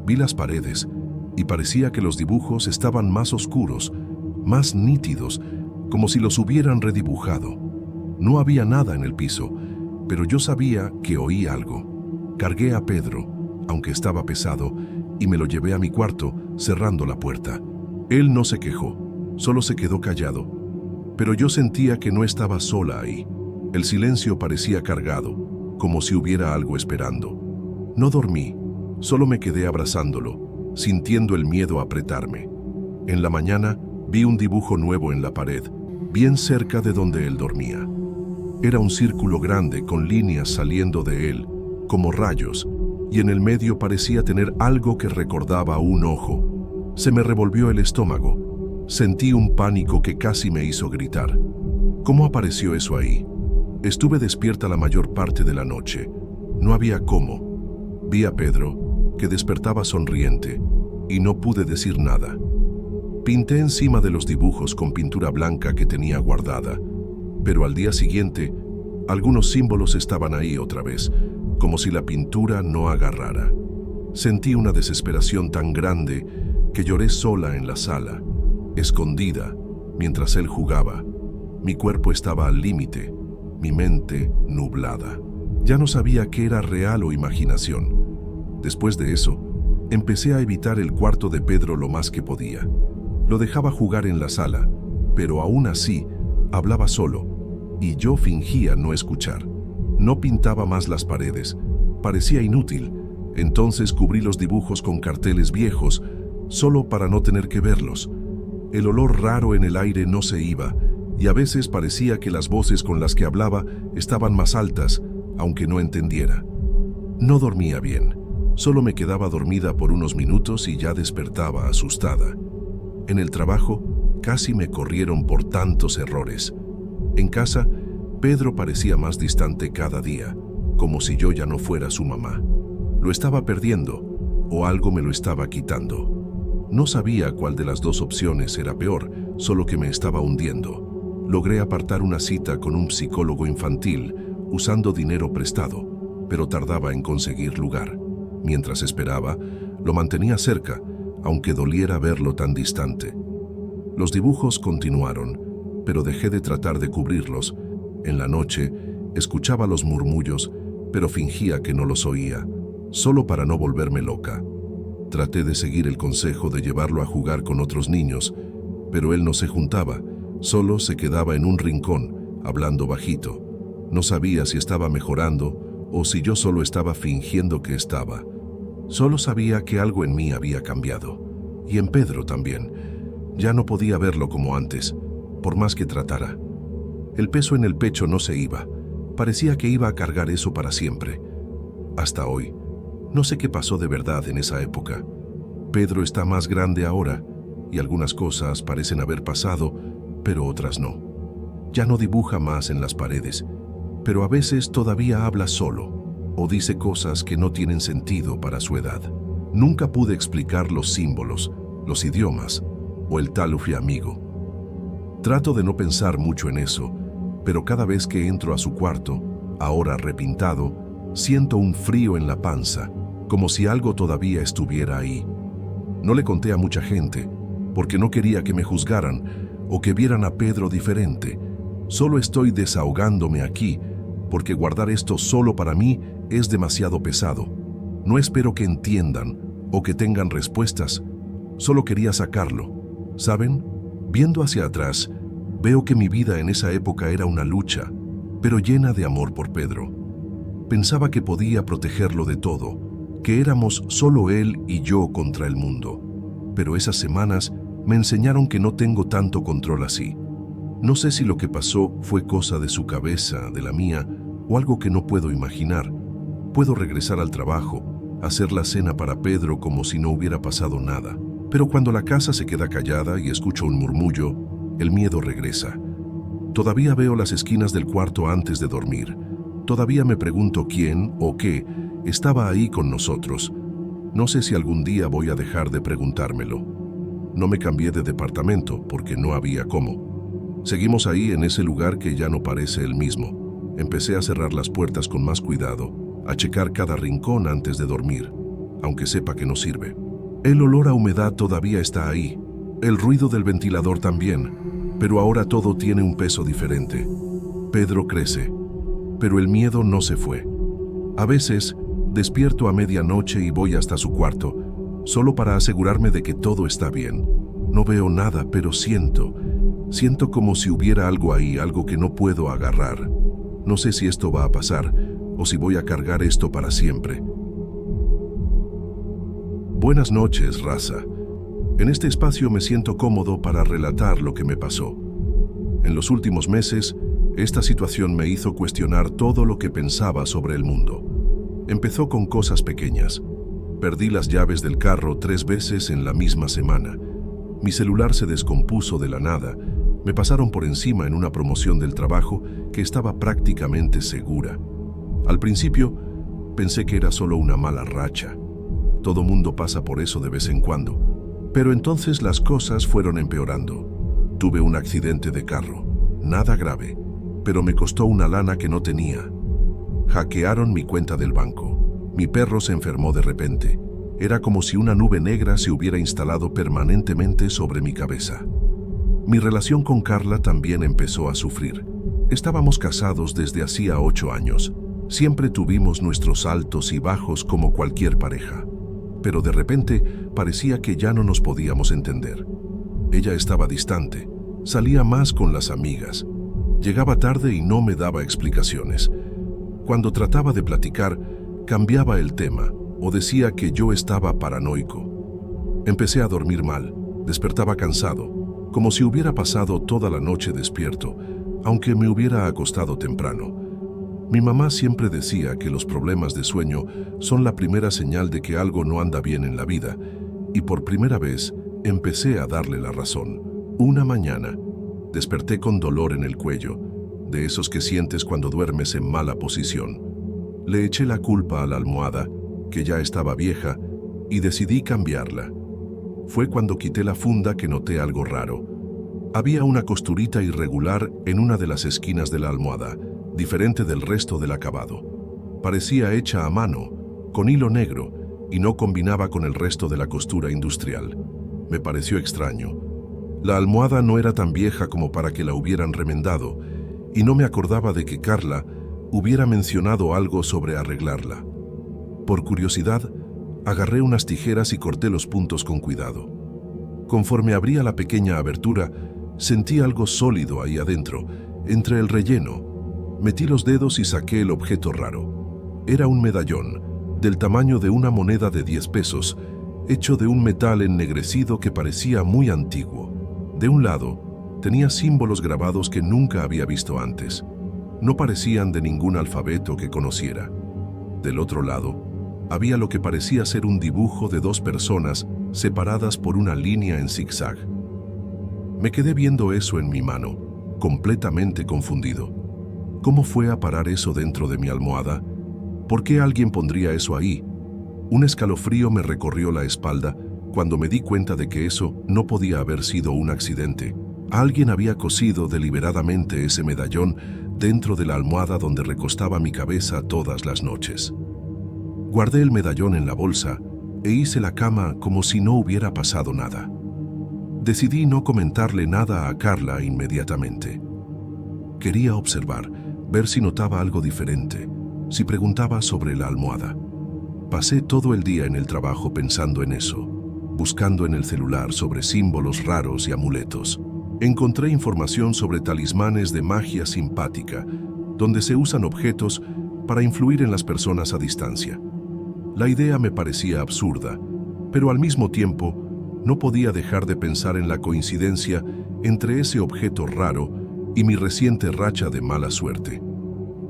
A: Vi las paredes y parecía que los dibujos estaban más oscuros, más nítidos, como si los hubieran redibujado. No había nada en el piso, pero yo sabía que oí algo. Cargué a Pedro, aunque estaba pesado, y me lo llevé a mi cuarto, cerrando la puerta. Él no se quejó, solo se quedó callado. Pero yo sentía que no estaba sola ahí. El silencio parecía cargado, como si hubiera algo esperando. No dormí, solo me quedé abrazándolo, sintiendo el miedo apretarme. En la mañana vi un dibujo nuevo en la pared, bien cerca de donde él dormía. Era un círculo grande con líneas saliendo de él, como rayos, y en el medio parecía tener algo que recordaba un ojo. Se me revolvió el estómago. Sentí un pánico que casi me hizo gritar. ¿Cómo apareció eso ahí? Estuve despierta la mayor parte de la noche. No había cómo. Vi a Pedro, que despertaba sonriente, y no pude decir nada. Pinté encima de los dibujos con pintura blanca que tenía guardada, pero al día siguiente, algunos símbolos estaban ahí otra vez, como si la pintura no agarrara. Sentí una desesperación tan grande que lloré sola en la sala, escondida, mientras él jugaba. Mi cuerpo estaba al límite, mi mente nublada. Ya no sabía qué era real o imaginación. Después de eso, empecé a evitar el cuarto de Pedro lo más que podía. Lo dejaba jugar en la sala, pero aún así hablaba solo, y yo fingía no escuchar. No pintaba más las paredes, parecía inútil. Entonces cubrí los dibujos con carteles viejos, solo para no tener que verlos. El olor raro en el aire no se iba, y a veces parecía que las voces con las que hablaba estaban más altas, aunque no entendiera. No dormía bien, solo me quedaba dormida por unos minutos y ya despertaba asustada. En el trabajo, casi me corrieron por tantos errores. En casa, Pedro parecía más distante cada día, como si yo ya no fuera su mamá. Lo estaba perdiendo, o algo me lo estaba quitando. No sabía cuál de las dos opciones era peor, solo que me estaba hundiendo. Logré apartar una cita con un psicólogo infantil, usando dinero prestado, pero tardaba en conseguir lugar. Mientras esperaba, lo mantenía cerca, aunque doliera verlo tan distante. Los dibujos continuaron, pero dejé de tratar de cubrirlos. En la noche, escuchaba los murmullos, pero fingía que no los oía, solo para no volverme loca. Traté de seguir el consejo de llevarlo a jugar con otros niños, pero él no se juntaba, solo se quedaba en un rincón, hablando bajito. No sabía si estaba mejorando o si yo solo estaba fingiendo que estaba. Solo sabía que algo en mí había cambiado, y en Pedro también. Ya no podía verlo como antes, por más que tratara. El peso en el pecho no se iba. Parecía que iba a cargar eso para siempre. Hasta hoy. No sé qué pasó de verdad en esa época. Pedro está más grande ahora, y algunas cosas parecen haber pasado, pero otras no. Ya no dibuja más en las paredes, pero a veces todavía habla solo, o dice cosas que no tienen sentido para su edad. Nunca pude explicar los símbolos, los idiomas, o el talufi amigo. Trato de no pensar mucho en eso, pero cada vez que entro a su cuarto, ahora repintado, siento un frío en la panza, como si algo todavía estuviera ahí. No le conté a mucha gente, porque no quería que me juzgaran o que vieran a Pedro diferente. Solo estoy desahogándome aquí, porque guardar esto solo para mí es demasiado pesado. No espero que entiendan o que tengan respuestas. Solo quería sacarlo. ¿Saben? Viendo hacia atrás, veo que mi vida en esa época era una lucha, pero llena de amor por Pedro. Pensaba que podía protegerlo de todo, que éramos solo él y yo contra el mundo. Pero esas semanas me enseñaron que no tengo tanto control así. No sé si lo que pasó fue cosa de su cabeza, de la mía, o algo que no puedo imaginar. Puedo regresar al trabajo, hacer la cena para Pedro como si no hubiera pasado nada. Pero cuando la casa se queda callada y escucho un murmullo, el miedo regresa. Todavía veo las esquinas del cuarto antes de dormir, Todavía me pregunto quién o qué estaba ahí con nosotros. No sé si algún día voy a dejar de preguntármelo. No me cambié de departamento porque no había cómo. Seguimos ahí en ese lugar que ya no parece el mismo. Empecé a cerrar las puertas con más cuidado, a checar cada rincón antes de dormir, aunque sepa que no sirve. El olor a humedad todavía está ahí, el ruido del ventilador también, pero ahora todo tiene un peso diferente. Pedro crece, pero el miedo no se fue. A veces, despierto a medianoche y voy hasta su cuarto, solo para asegurarme de que todo está bien. No veo nada, pero siento como si hubiera algo ahí, algo que no puedo agarrar. No sé si esto va a pasar o si voy a cargar esto para siempre. Buenas noches, raza. En este espacio me siento cómodo para relatar lo que me pasó. En los últimos meses, esta situación me hizo cuestionar todo lo que pensaba sobre el mundo. Empezó con cosas pequeñas. Perdí las llaves del carro 3 veces en la misma semana. Mi celular se descompuso de la nada. Me pasaron por encima en una promoción del trabajo que estaba prácticamente segura. Al principio, pensé que era solo una mala racha. Todo mundo pasa por eso de vez en cuando. Pero entonces las cosas fueron empeorando. Tuve un accidente de carro. Nada grave, pero me costó una lana que no tenía. Hackearon mi cuenta del banco. Mi perro se enfermó de repente. Era como si una nube negra se hubiera instalado permanentemente sobre mi cabeza. Mi relación con Carla también empezó a sufrir. Estábamos casados desde hacía 8 años. Siempre tuvimos nuestros altos y bajos como cualquier pareja. Pero de repente parecía que ya no nos podíamos entender. Ella estaba distante, salía más con las amigas. Llegaba tarde y no me daba explicaciones. Cuando trataba de platicar, cambiaba el tema o decía que yo estaba paranoico. Empecé a dormir mal, despertaba cansado, como si hubiera pasado toda la noche despierto, aunque me hubiera acostado temprano. Mi mamá siempre decía que los problemas de sueño son la primera señal de que algo no anda bien en la vida, y por primera vez empecé a darle la razón. Una mañana, desperté con dolor en el cuello, de esos que sientes cuando duermes en mala posición. Le eché la culpa a la almohada, que ya estaba vieja, y decidí cambiarla. Fue cuando quité la funda que noté algo raro. Había una costurita irregular en una de las esquinas de la almohada, diferente del resto del acabado. Parecía hecha a mano, con hilo negro, y no combinaba con el resto de la costura industrial. Me pareció extraño. La almohada no era tan vieja como para que la hubieran remendado, y no me acordaba de que Carla hubiera mencionado algo sobre arreglarla. Por curiosidad, agarré unas tijeras y corté los puntos con cuidado. Conforme abría la pequeña abertura, sentí algo sólido ahí adentro, entre el relleno. Metí los dedos y saqué el objeto raro. Era un medallón, del tamaño de una moneda de 10 pesos, hecho de un metal ennegrecido que parecía muy antiguo. De un lado, tenía símbolos grabados que nunca había visto antes. No parecían de ningún alfabeto que conociera. Del otro lado, había lo que parecía ser un dibujo de 2 personas separadas por una línea en zigzag. Me quedé viendo eso en mi mano, completamente confundido. ¿Cómo fue a parar eso dentro de mi almohada? ¿Por qué alguien pondría eso ahí? Un escalofrío me recorrió la espalda cuando me di cuenta de que eso no podía haber sido un accidente. Alguien había cosido deliberadamente ese medallón dentro de la almohada donde recostaba mi cabeza todas las noches. Guardé el medallón en la bolsa e hice la cama como si no hubiera pasado nada. Decidí no comentarle nada a Carla inmediatamente. Quería observar, ver si notaba algo diferente, si preguntaba sobre la almohada. Pasé todo el día en el trabajo pensando en eso, buscando en el celular sobre símbolos raros y amuletos. Encontré información sobre talismanes de magia simpática, donde se usan objetos para influir en las personas a distancia. La idea me parecía absurda, pero al mismo tiempo no podía dejar de pensar en la coincidencia entre ese objeto raro y mi reciente racha de mala suerte.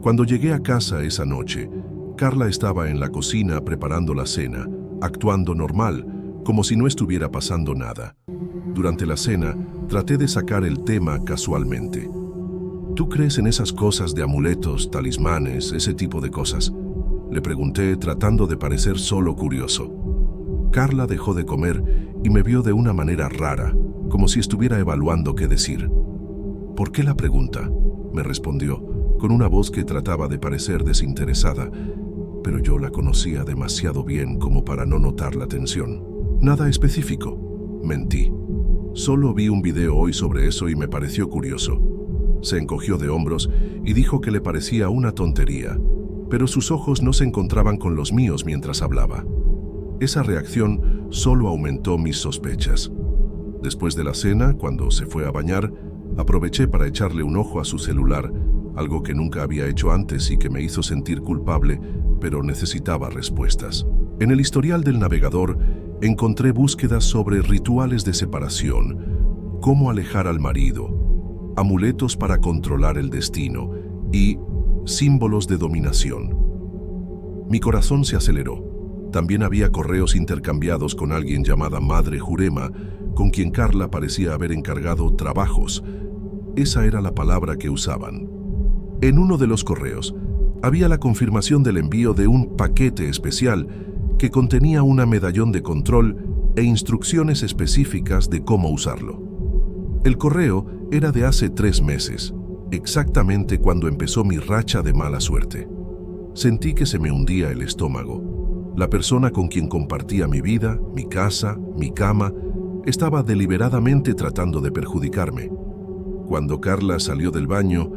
A: Cuando llegué a casa esa noche, Carla estaba en la cocina preparando la cena, actuando normal, como si no estuviera pasando nada. Durante la cena, traté de sacar el tema casualmente. ¿Tú crees en esas cosas de amuletos, talismanes, ese tipo de cosas? Le pregunté, tratando de parecer solo curioso. Carla dejó de comer y me vio de una manera rara, como si estuviera evaluando qué decir. ¿Por qué la pregunta?, me respondió, con una voz que trataba de parecer desinteresada, pero yo la conocía demasiado bien como para no notar la tensión. Nada específico. Mentí. Solo vi un video hoy sobre eso y me pareció curioso. Se encogió de hombros y dijo que le parecía una tontería, pero sus ojos no se encontraban con los míos mientras hablaba. Esa reacción solo aumentó mis sospechas. Después de la cena, cuando se fue a bañar, aproveché para echarle un ojo a su celular, algo que nunca había hecho antes y que me hizo sentir culpable, pero necesitaba respuestas. En el historial del navegador encontré búsquedas sobre rituales de separación, cómo alejar al marido, amuletos para controlar el destino y símbolos de dominación. Mi corazón se aceleró. También había correos intercambiados con alguien llamada Madre Jurema, con quien Carla parecía haber encargado trabajos. Esa era la palabra que usaban. En uno de los correos había la confirmación del envío de un paquete especial que contenía un medallón de control e instrucciones específicas de cómo usarlo. El correo era de hace 3 meses, exactamente cuando empezó mi racha de mala suerte. Sentí que se me hundía el estómago. La persona con quien compartía mi vida, mi casa, mi cama, estaba deliberadamente tratando de perjudicarme. Cuando Carla salió del baño,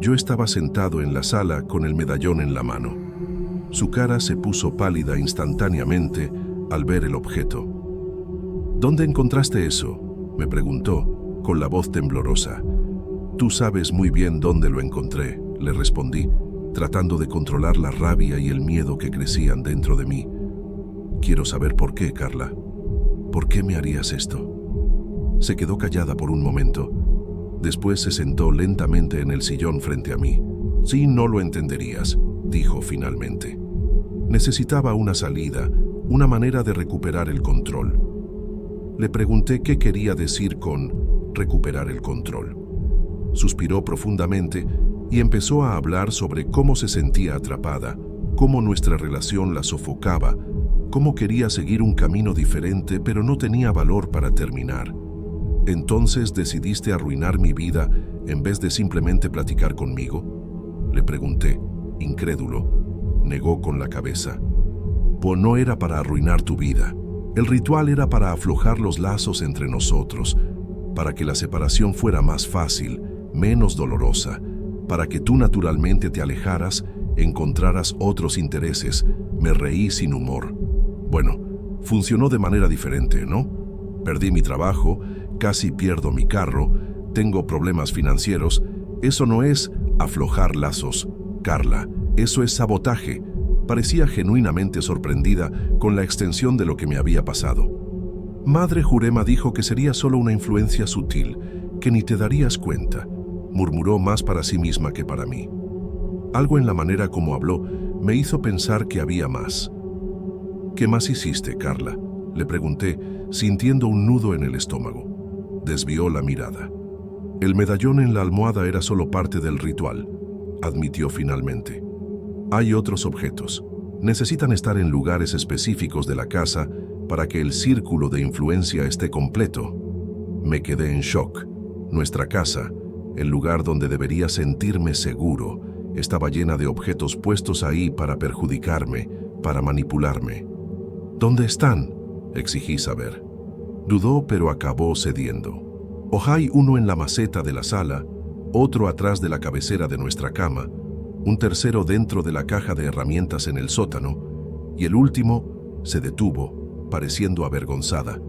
A: yo estaba sentado en la sala con el medallón en la mano. Su cara se puso pálida instantáneamente al ver el objeto. ¿Dónde encontraste eso?, me preguntó, con la voz temblorosa. Tú sabes muy bien dónde lo encontré, le respondí, tratando de controlar la rabia y el miedo que crecían dentro de mí. Quiero saber por qué, Carla. ¿Por qué me harías esto? Se quedó callada por un momento. Después se sentó lentamente en el sillón frente a mí. Sí, no lo entenderías, dijo finalmente. Necesitaba una salida, una manera de recuperar el control. Le pregunté qué quería decir con recuperar el control. Suspiró profundamente y empezó a hablar sobre cómo se sentía atrapada, cómo nuestra relación la sofocaba, cómo quería seguir un camino diferente pero no tenía valor para terminar. ¿Entonces decidiste arruinar mi vida en vez de simplemente platicar conmigo?, le pregunté, incrédulo. Negó con la cabeza. Pues no era para arruinar tu vida. El ritual era para aflojar los lazos entre nosotros, para que la separación fuera más fácil, menos dolorosa, para que tú naturalmente te alejaras, encontraras otros intereses. Me reí sin humor. Bueno, funcionó de manera diferente, ¿no? Perdí mi trabajo, casi pierdo mi carro, tengo problemas financieros. Eso no es aflojar lazos, Carla, eso es sabotaje. Parecía genuinamente sorprendida con la extensión de lo que me había pasado. Madre Jurema dijo que sería solo una influencia sutil, que ni te darías cuenta, murmuró más para sí misma que para mí. Algo en la manera como habló me hizo pensar que había más. ¿Qué más hiciste, Carla?, le pregunté, sintiendo un nudo en el estómago. Desvió la mirada. El medallón en la almohada era solo parte del ritual, admitió finalmente. Hay otros objetos. Necesitan estar en lugares específicos de la casa para que el círculo de influencia esté completo. Me quedé en shock. Nuestra casa, el lugar donde debería sentirme seguro, estaba llena de objetos puestos ahí para perjudicarme, para manipularme. ¿Dónde están?, exigí saber. Dudó, pero acabó cediendo. Hay uno en la maceta de la sala, otro atrás de la cabecera de nuestra cama, un tercero dentro de la caja de herramientas en el sótano, y el último se detuvo, pareciendo avergonzada.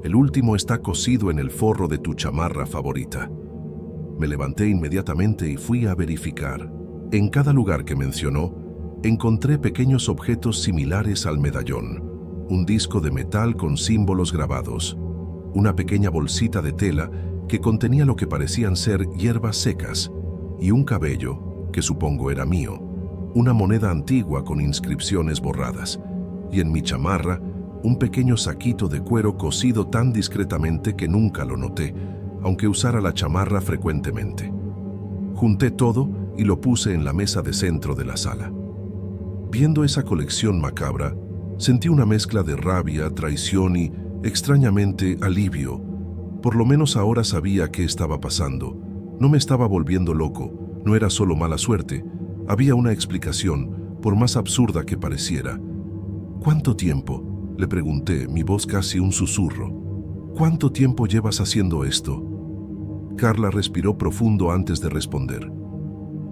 A: El último está cosido en el forro de tu chamarra favorita. Me levanté inmediatamente y fui a verificar. En cada lugar que mencionó, encontré pequeños objetos similares al medallón. Un disco de metal con símbolos grabados, una pequeña bolsita de tela que contenía lo que parecían ser hierbas secas, y un cabello, que supongo era mío, una moneda antigua con inscripciones borradas, y en mi chamarra, un pequeño saquito de cuero cosido tan discretamente que nunca lo noté, aunque usara la chamarra frecuentemente. Junté todo y lo puse en la mesa de centro de la sala. Viendo esa colección macabra, sentí una mezcla de rabia, traición y, extrañamente, alivio. Por lo menos ahora sabía qué estaba pasando. No me estaba volviendo loco, no era solo mala suerte. Había una explicación, por más absurda que pareciera. ¿Cuánto tiempo?, le pregunté, mi voz casi un susurro. ¿Cuánto tiempo llevas haciendo esto? Carla respiró profundo antes de responder.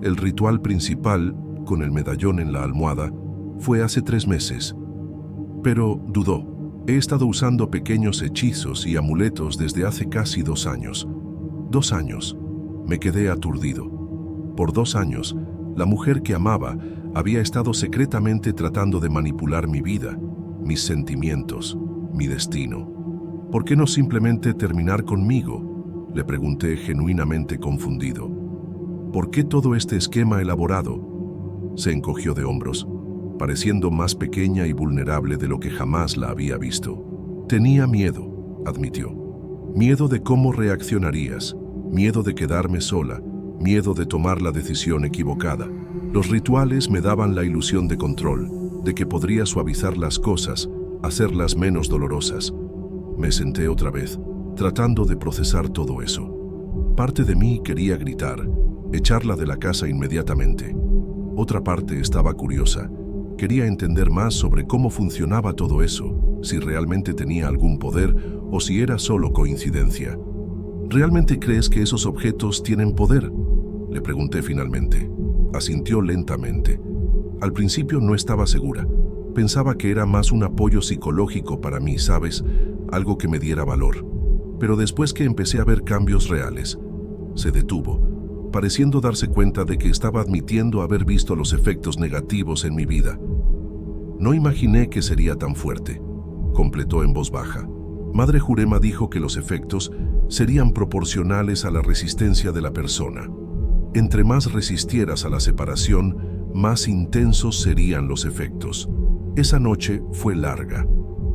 A: El ritual principal, con el medallón en la almohada, fue hace 3 meses. Pero dudó. He estado usando pequeños hechizos y amuletos desde hace casi 2 años. 2 años. Me quedé aturdido. Por 2 años, la mujer que amaba había estado secretamente tratando de manipular mi vida, mis sentimientos, mi destino. ¿Por qué no simplemente terminar conmigo?, le pregunté genuinamente confundido. ¿Por qué todo este esquema elaborado? Se encogió de hombros, pareciendo más pequeña y vulnerable de lo que jamás la había visto. Tenía miedo, admitió. Miedo de cómo reaccionarías, miedo de quedarme sola, miedo de tomar la decisión equivocada. Los rituales me daban la ilusión de control, de que podría suavizar las cosas, hacerlas menos dolorosas. Me senté otra vez, tratando de procesar todo eso. Parte de mí quería gritar, echarla de la casa inmediatamente. Otra parte estaba curiosa. Quería entender más sobre cómo funcionaba todo eso, si realmente tenía algún poder o si era solo coincidencia. ¿Realmente crees que esos objetos tienen poder?, le pregunté finalmente. Asintió lentamente. Al principio no estaba segura. Pensaba que era más un apoyo psicológico para mí, ¿sabes? Algo que me diera valor. Pero después que empecé a ver cambios reales, se detuvo, pareciendo darse cuenta de que estaba admitiendo haber visto los efectos negativos en mi vida. No imaginé que sería tan fuerte, completó en voz baja. Madre Jurema dijo que los efectos serían proporcionales a la resistencia de la persona. Entre más resistieras a la separación, más intensos serían los efectos. Esa noche fue larga.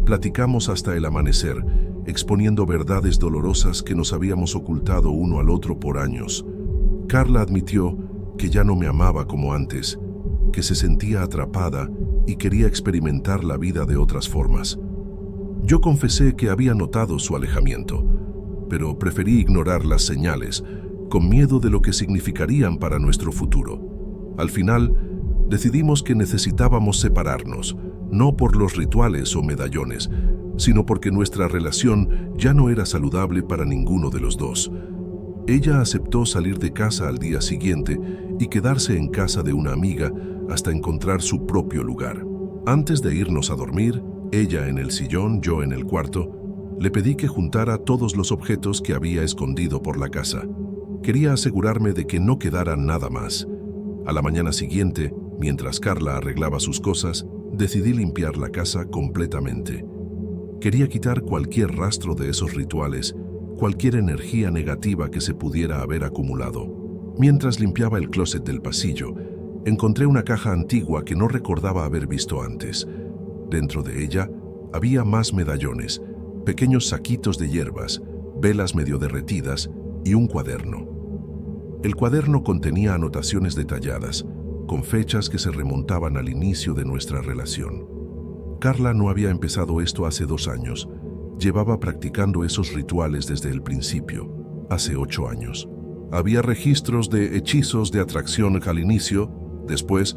A: Platicamos hasta el amanecer, exponiendo verdades dolorosas que nos habíamos ocultado uno al otro por años. Carla admitió que ya no me amaba como antes, que se sentía atrapada y quería experimentar la vida de otras formas. Yo confesé que había notado su alejamiento, pero preferí ignorar las señales, con miedo de lo que significarían para nuestro futuro. Al final, decidimos que necesitábamos separarnos, no por los rituales o medallones, sino porque nuestra relación ya no era saludable para ninguno de los dos. Ella aceptó salir de casa al día siguiente y quedarse en casa de una amiga hasta encontrar su propio lugar. Antes de irnos a dormir, ella en el sillón, yo en el cuarto, le pedí que juntara todos los objetos que había escondido por la casa. Quería asegurarme de que no quedara nada más. A la mañana siguiente, mientras Carla arreglaba sus cosas, decidí limpiar la casa completamente. Quería quitar cualquier rastro de esos rituales, cualquier energía negativa que se pudiera haber acumulado. Mientras limpiaba el closet del pasillo, encontré una caja antigua que no recordaba haber visto antes. Dentro de ella había más medallones, pequeños saquitos de hierbas, velas medio derretidas y un cuaderno. El cuaderno contenía anotaciones detalladas, con fechas que se remontaban al inicio de nuestra relación. Carla no había empezado esto hace 2 años. Llevaba practicando esos rituales desde el principio, hace 8 años. Había registros de hechizos de atracción al inicio, después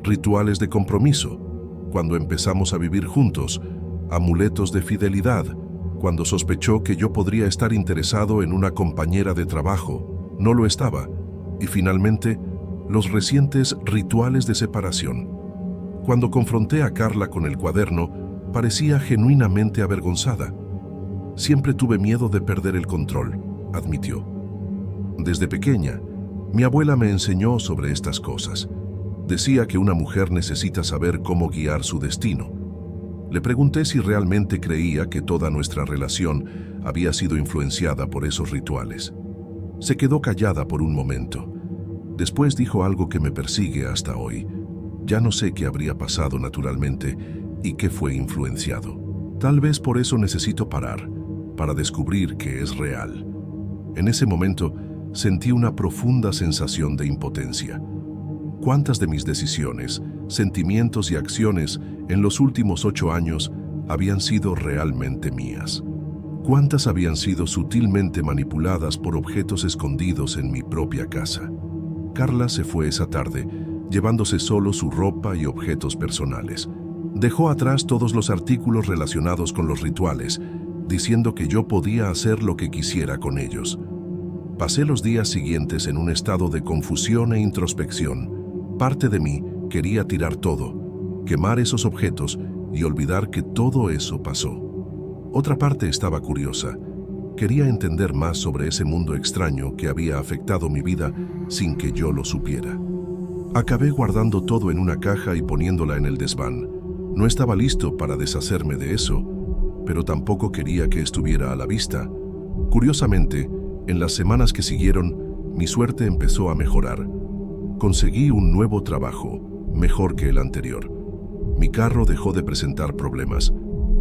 A: rituales de compromiso, cuando empezamos a vivir juntos, amuletos de fidelidad, cuando sospechó que yo podría estar interesado en una compañera de trabajo, no lo estaba, y finalmente, los recientes rituales de separación. Cuando confronté a Carla con el cuaderno, parecía genuinamente avergonzada. Siempre tuve miedo de perder el control, admitió. Desde pequeña, mi abuela me enseñó sobre estas cosas. Decía que una mujer necesita saber cómo guiar su destino. Le pregunté si realmente creía que toda nuestra relación había sido influenciada por esos rituales. Se quedó callada por un momento. Después dijo algo que me persigue hasta hoy. Ya no sé qué habría pasado naturalmente y qué fue influenciado. Tal vez por eso necesito parar, para descubrir que es real. En ese momento, sentí una profunda sensación de impotencia. ¿Cuántas de mis decisiones, sentimientos y acciones en los últimos 8 años habían sido realmente mías? ¿Cuántas habían sido sutilmente manipuladas por objetos escondidos en mi propia casa? Carla se fue esa tarde, llevándose solo su ropa y objetos personales. Dejó atrás todos los artículos relacionados con los rituales, diciendo que yo podía hacer lo que quisiera con ellos. Pasé los días siguientes en un estado de confusión e introspección. Parte de mí quería tirar todo, quemar esos objetos y olvidar que todo eso pasó. Otra parte estaba curiosa. Quería entender más sobre ese mundo extraño que había afectado mi vida sin que yo lo supiera. Acabé guardando todo en una caja y poniéndola en el desván. No estaba listo para deshacerme de eso, pero tampoco quería que estuviera a la vista. Curiosamente, en las semanas que siguieron, mi suerte empezó a mejorar. Conseguí un nuevo trabajo, mejor que el anterior. Mi carro dejó de presentar problemas.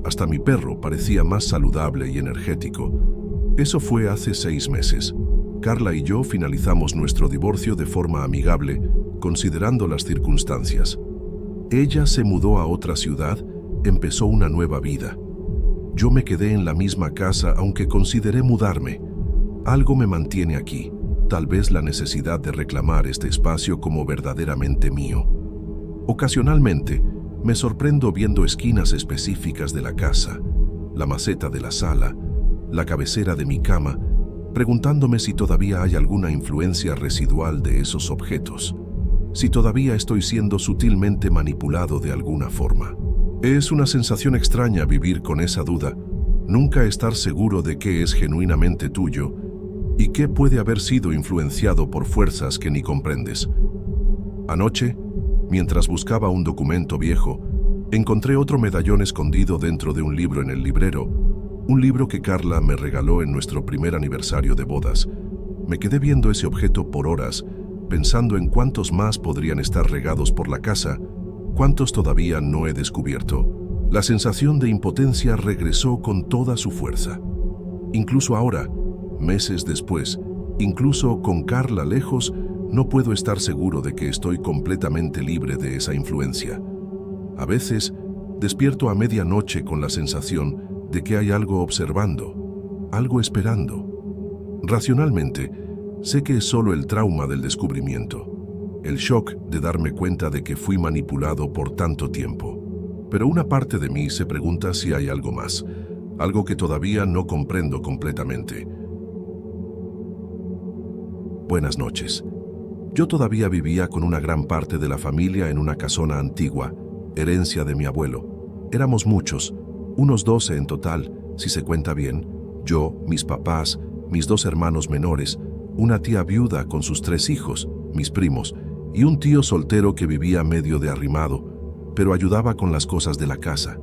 A: Hasta mi perro parecía más saludable y energético. Eso fue hace 6 meses. Carla y yo finalizamos nuestro divorcio de forma amigable, considerando las circunstancias. Ella se mudó a otra ciudad, empezó una nueva vida. Yo me quedé en la misma casa, aunque consideré mudarme. Algo me mantiene aquí, tal vez la necesidad de reclamar este espacio como verdaderamente mío. Ocasionalmente, me sorprendo viendo esquinas específicas de la casa, la maceta de la sala, la cabecera de mi cama, preguntándome si todavía hay alguna influencia residual de esos objetos, si todavía estoy siendo sutilmente manipulado de alguna forma. Es una sensación extraña vivir con esa duda, nunca estar seguro de qué es genuinamente tuyo y qué puede haber sido influenciado por fuerzas que ni comprendes. Anoche, mientras buscaba un documento viejo, encontré otro medallón escondido dentro de un libro en el librero, un libro que Carla me regaló en nuestro primer aniversario de bodas. Me quedé viendo ese objeto por horas, pensando en cuántos más podrían estar regados por la casa, cuántos todavía no he descubierto. La sensación de impotencia regresó con toda su fuerza. Incluso ahora, meses después, incluso con Carla lejos, no puedo estar seguro de que estoy completamente libre de esa influencia. A veces, despierto a medianoche con la sensación de que hay algo observando, algo esperando. Racionalmente, sé que es solo el trauma del descubrimiento, el shock de darme cuenta de que fui manipulado por tanto tiempo. Pero una parte de mí se pregunta si hay algo más, algo que todavía no comprendo completamente. Buenas noches. Yo todavía vivía con una gran parte de la familia en una casona antigua, herencia de mi abuelo. Éramos muchos, unos 12 en total, si se cuenta bien. Yo, mis papás, mis 2 hermanos menores, una tía viuda con sus 3 hijos, mis primos, y un tío soltero que vivía medio de arrimado, pero ayudaba con las cosas de la casa.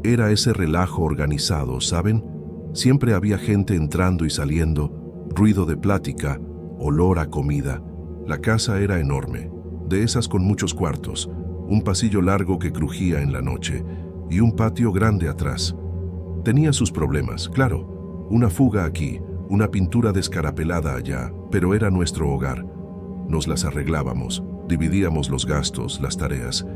A: Era ese relajo organizado, ¿saben? Siempre había gente entrando y saliendo, ruido de plática, olor a comida. La casa era enorme, de esas con muchos cuartos, un pasillo largo que crujía en la noche y un patio grande atrás. Tenía sus problemas, claro, una fuga aquí, una pintura descarapelada allá, pero era nuestro hogar. Nos las arreglábamos, dividíamos los gastos, las tareas.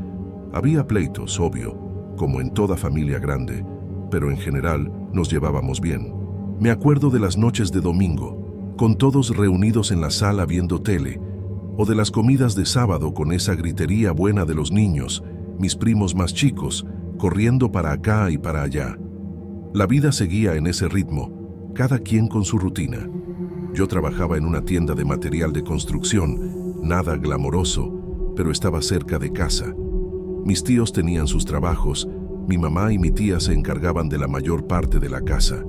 A: Había pleitos, obvio, como en toda familia grande, pero en general nos llevábamos bien. Me acuerdo de las noches de domingo, con todos reunidos en la sala viendo tele, o de las comidas de sábado con esa gritería buena de los niños, mis primos más chicos, corriendo para acá y para allá. La vida seguía en ese ritmo, cada quien con su rutina. Yo trabajaba en una tienda de material de construcción, nada glamoroso, pero estaba cerca de casa. Mis tíos tenían sus trabajos, mi mamá y mi tía se encargaban de la mayor parte de la casa.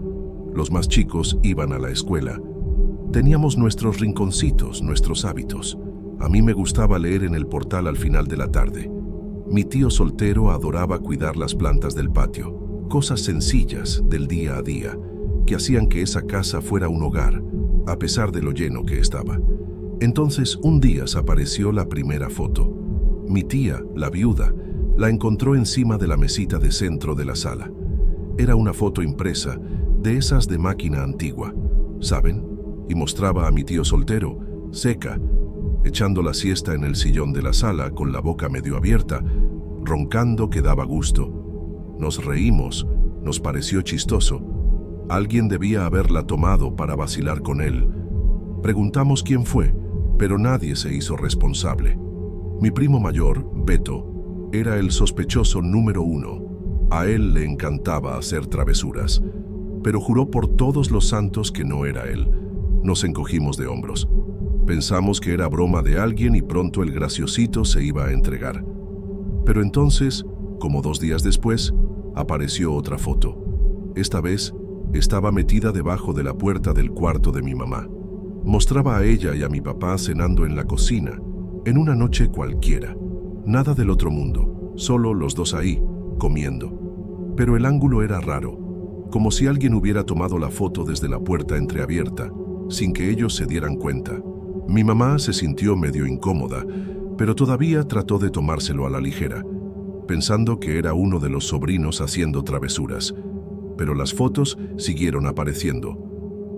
A: Los más chicos iban a la escuela. Teníamos nuestros rinconcitos, nuestros hábitos. A mí me gustaba leer en el portal al final de la tarde. Mi tío soltero adoraba cuidar las plantas del patio, cosas sencillas del día a día, que hacían que esa casa fuera un hogar, a pesar de lo lleno que estaba. Entonces, un día apareció la primera foto. Mi tía, la viuda, la encontró encima de la mesita de centro de la sala. Era una foto impresa, de esas de máquina antigua, ¿saben? y mostraba a mi tío soltero, Seca, echando la siesta en el sillón de la sala con la boca medio abierta, roncando que daba gusto. Nos reímos, nos pareció chistoso. Alguien debía haberla tomado para vacilar con él. Preguntamos quién fue, pero nadie se hizo responsable. Mi primo mayor, Beto, era el sospechoso número 1. A él le encantaba hacer travesuras, pero juró por todos los santos que no era él. Nos encogimos de hombros. Pensamos que era broma de alguien y pronto el graciosito se iba a entregar. Pero entonces, como 2 días después, apareció otra foto. Esta vez, estaba metida debajo de la puerta del cuarto de mi mamá. Mostraba a ella y a mi papá cenando en la cocina, en una noche cualquiera. Nada del otro mundo, solo los dos ahí, comiendo. Pero el ángulo era raro, como si alguien hubiera tomado la foto desde la puerta entreabierta, sin que ellos se dieran cuenta. Mi mamá se sintió medio incómoda, pero todavía trató de tomárselo a la ligera, pensando que era uno de los sobrinos haciendo travesuras. Pero las fotos siguieron apareciendo,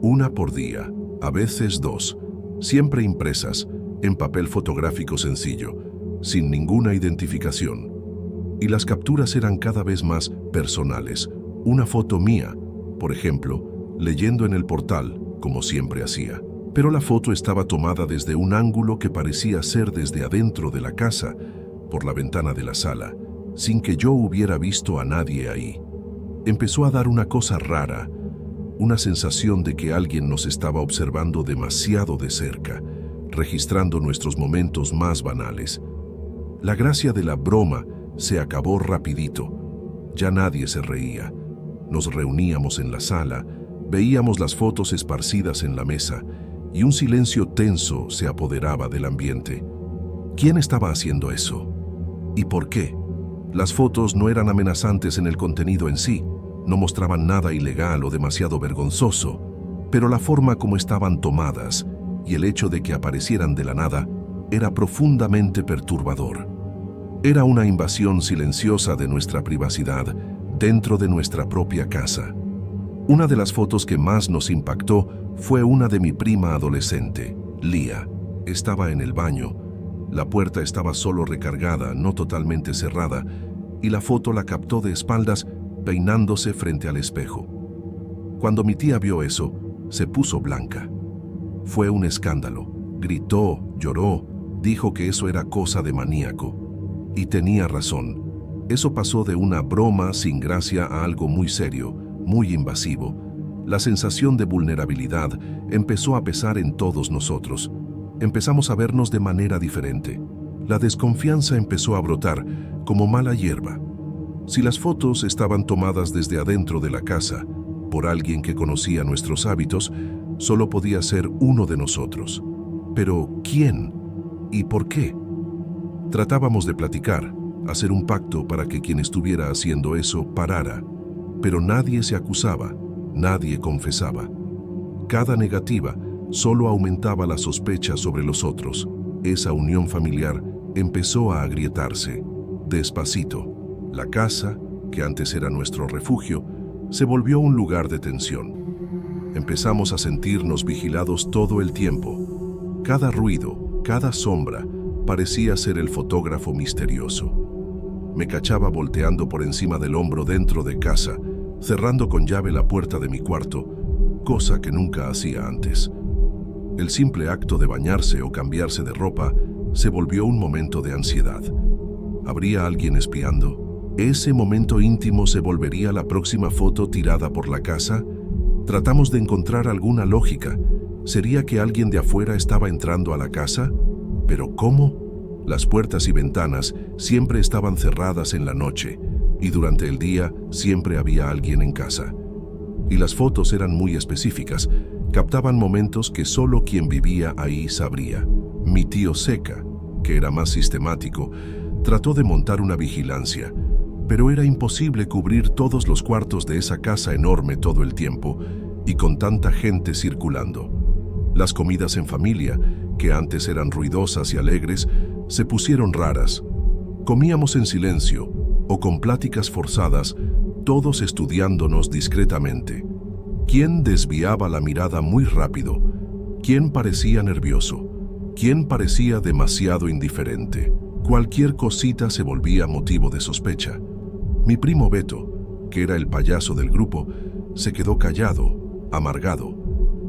A: una por día, a veces 2, siempre impresas, en papel fotográfico sencillo, sin ninguna identificación. Y las capturas eran cada vez más personales. Una foto mía, por ejemplo, leyendo en el portal, como siempre hacía. Pero la foto estaba tomada desde un ángulo que parecía ser desde adentro de la casa, por la ventana de la sala, sin que yo hubiera visto a nadie ahí. Empezó a dar una cosa rara, una sensación de que alguien nos estaba observando demasiado de cerca, registrando nuestros momentos más banales. La gracia de la broma se acabó rapidito. Ya nadie se reía. Nos reuníamos en la sala, veíamos las fotos esparcidas en la mesa, y un silencio tenso se apoderaba del ambiente. ¿Quién estaba haciendo eso? ¿Y por qué? Las fotos no eran amenazantes en el contenido en sí, no mostraban nada ilegal o demasiado vergonzoso, pero la forma como estaban tomadas y el hecho de que aparecieran de la nada era profundamente perturbador. Era una invasión silenciosa de nuestra privacidad dentro de nuestra propia casa. Una de las fotos que más nos impactó fue una de mi prima adolescente, Lía. Estaba en el baño. La puerta estaba solo recargada, no totalmente cerrada, y la foto la captó de espaldas, peinándose frente al espejo. Cuando mi tía vio eso, se puso blanca. Fue un escándalo. Gritó, lloró, dijo que eso era cosa de maníaco. Y tenía razón. Eso pasó de una broma sin gracia a algo muy serio, muy invasivo. La sensación de vulnerabilidad empezó a pesar en todos nosotros. Empezamos a vernos de manera diferente. La desconfianza empezó a brotar como mala hierba. Si las fotos estaban tomadas desde adentro de la casa, por alguien que conocía nuestros hábitos, solo podía ser uno de nosotros. Pero, ¿quién? ¿Y por qué? Tratábamos de platicar, hacer un pacto para que quien estuviera haciendo eso parara, pero nadie se acusaba, nadie confesaba. Cada negativa solo aumentaba la sospecha sobre los otros. Esa unión familiar empezó a agrietarse. Despacito, la casa, que antes era nuestro refugio, se volvió un lugar de tensión. Empezamos a sentirnos vigilados todo el tiempo. Cada ruido, cada sombra, parecía ser el fotógrafo misterioso. Me cachaba volteando por encima del hombro dentro de casa, cerrando con llave la puerta de mi cuarto, cosa que nunca hacía antes. El simple acto de bañarse o cambiarse de ropa se volvió un momento de ansiedad. ¿Habría alguien espiando? ¿Ese momento íntimo se volvería la próxima foto tirada por la casa? Tratamos de encontrar alguna lógica. ¿Sería que alguien de afuera estaba entrando a la casa? ¿Pero cómo? Las puertas y ventanas siempre estaban cerradas en la noche, y durante el día siempre había alguien en casa. Y las fotos eran muy específicas, captaban momentos que solo quien vivía ahí sabría. Mi tío Seca, que era más sistemático, trató de montar una vigilancia, pero era imposible cubrir todos los cuartos de esa casa enorme todo el tiempo y con tanta gente circulando. Las comidas en familia, que antes eran ruidosas y alegres, se pusieron raras. Comíamos en silencio o con pláticas forzadas, todos estudiándonos discretamente. ¿Quién desviaba la mirada muy rápido? ¿Quién parecía nervioso? ¿Quién parecía demasiado indiferente? Cualquier cosita se volvía motivo de sospecha. Mi primo Beto, que era el payaso del grupo, se quedó callado, amargado.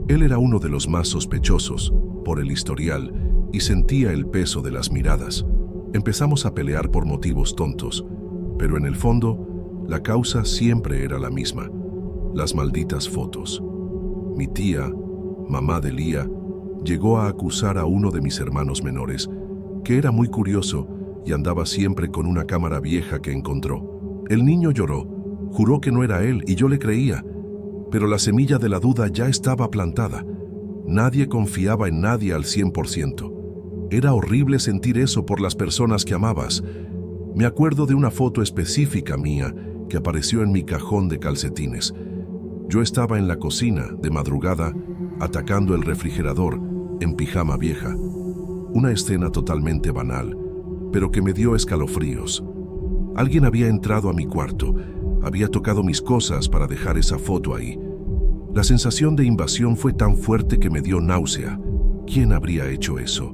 A: Él era uno de los más sospechosos, por el historial, y sentía el peso de las miradas. Empezamos a pelear por motivos tontos, pero en el fondo, la causa siempre era la misma: las malditas fotos. Mi tía, mamá de Lía, llegó a acusar a uno de mis hermanos menores, que era muy curioso y andaba siempre con una cámara vieja que encontró. El niño lloró, juró que no era él y yo le creía, pero la semilla de la duda ya estaba plantada. Nadie confiaba en nadie al 100%. Era horrible sentir eso por las personas que amabas. Me acuerdo de una foto específica mía que apareció en mi cajón de calcetines. Yo estaba en la cocina, de madrugada, atacando el refrigerador, en pijama vieja. Una escena totalmente banal, pero que me dio escalofríos. Alguien había entrado a mi cuarto, había tocado mis cosas para dejar esa foto ahí. La sensación de invasión fue tan fuerte que me dio náusea. ¿Quién habría hecho eso?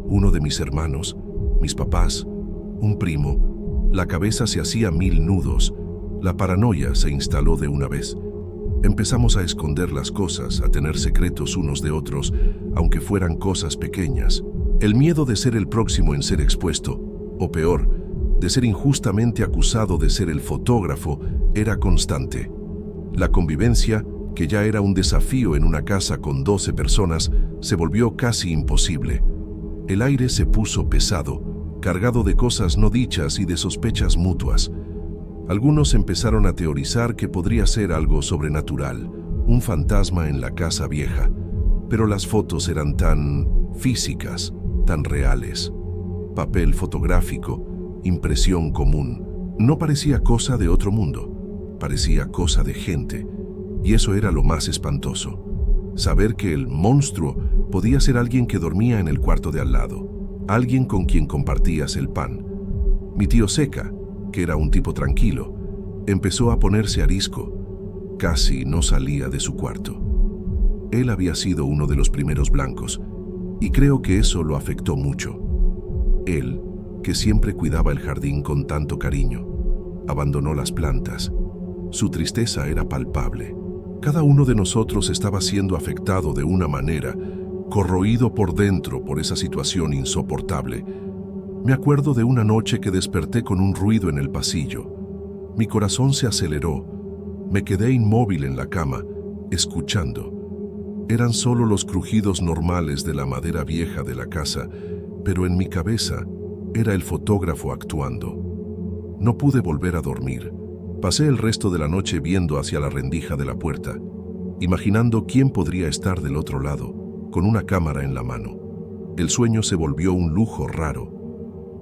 A: ¿Uno de mis hermanos? ¿Mis papás? ¿Un primo? La cabeza se hacía 1000 nudos. La paranoia se instaló de una vez. Empezamos a esconder las cosas, a tener secretos unos de otros, aunque fueran cosas pequeñas. El miedo de ser el próximo en ser expuesto, o peor, de ser injustamente acusado de ser el fotógrafo, era constante. La convivencia, que ya era un desafío en una casa con 12 personas, se volvió casi imposible. El aire se puso pesado, cargado de cosas no dichas y de sospechas mutuas. Algunos empezaron a teorizar que podría ser algo sobrenatural, un fantasma en la casa vieja, pero las fotos eran tan físicas, tan reales. Papel fotográfico, impresión común. No parecía cosa de otro mundo, parecía cosa de gente, y eso era lo más espantoso. Saber que el monstruo podía ser alguien que dormía en el cuarto de al lado, alguien con quien compartías el pan. Mi tío Seca, que era un tipo tranquilo, empezó a ponerse arisco. Casi no salía de su cuarto. Él había sido uno de los primeros blancos, y creo que eso lo afectó mucho. Él, que siempre cuidaba el jardín con tanto cariño, abandonó las plantas. Su tristeza era palpable. Cada uno de nosotros estaba siendo afectado de una manera, corroído por dentro por esa situación insoportable. Me acuerdo de una noche que desperté con un ruido en el pasillo. Mi corazón se aceleró. Me quedé inmóvil en la cama, escuchando. Eran solo los crujidos normales de la madera vieja de la casa, pero en mi cabeza era el fotógrafo actuando. No pude volver a dormir. Pasé el resto de la noche viendo hacia la rendija de la puerta, imaginando quién podría estar del otro lado, con una cámara en la mano. El sueño se volvió un lujo raro.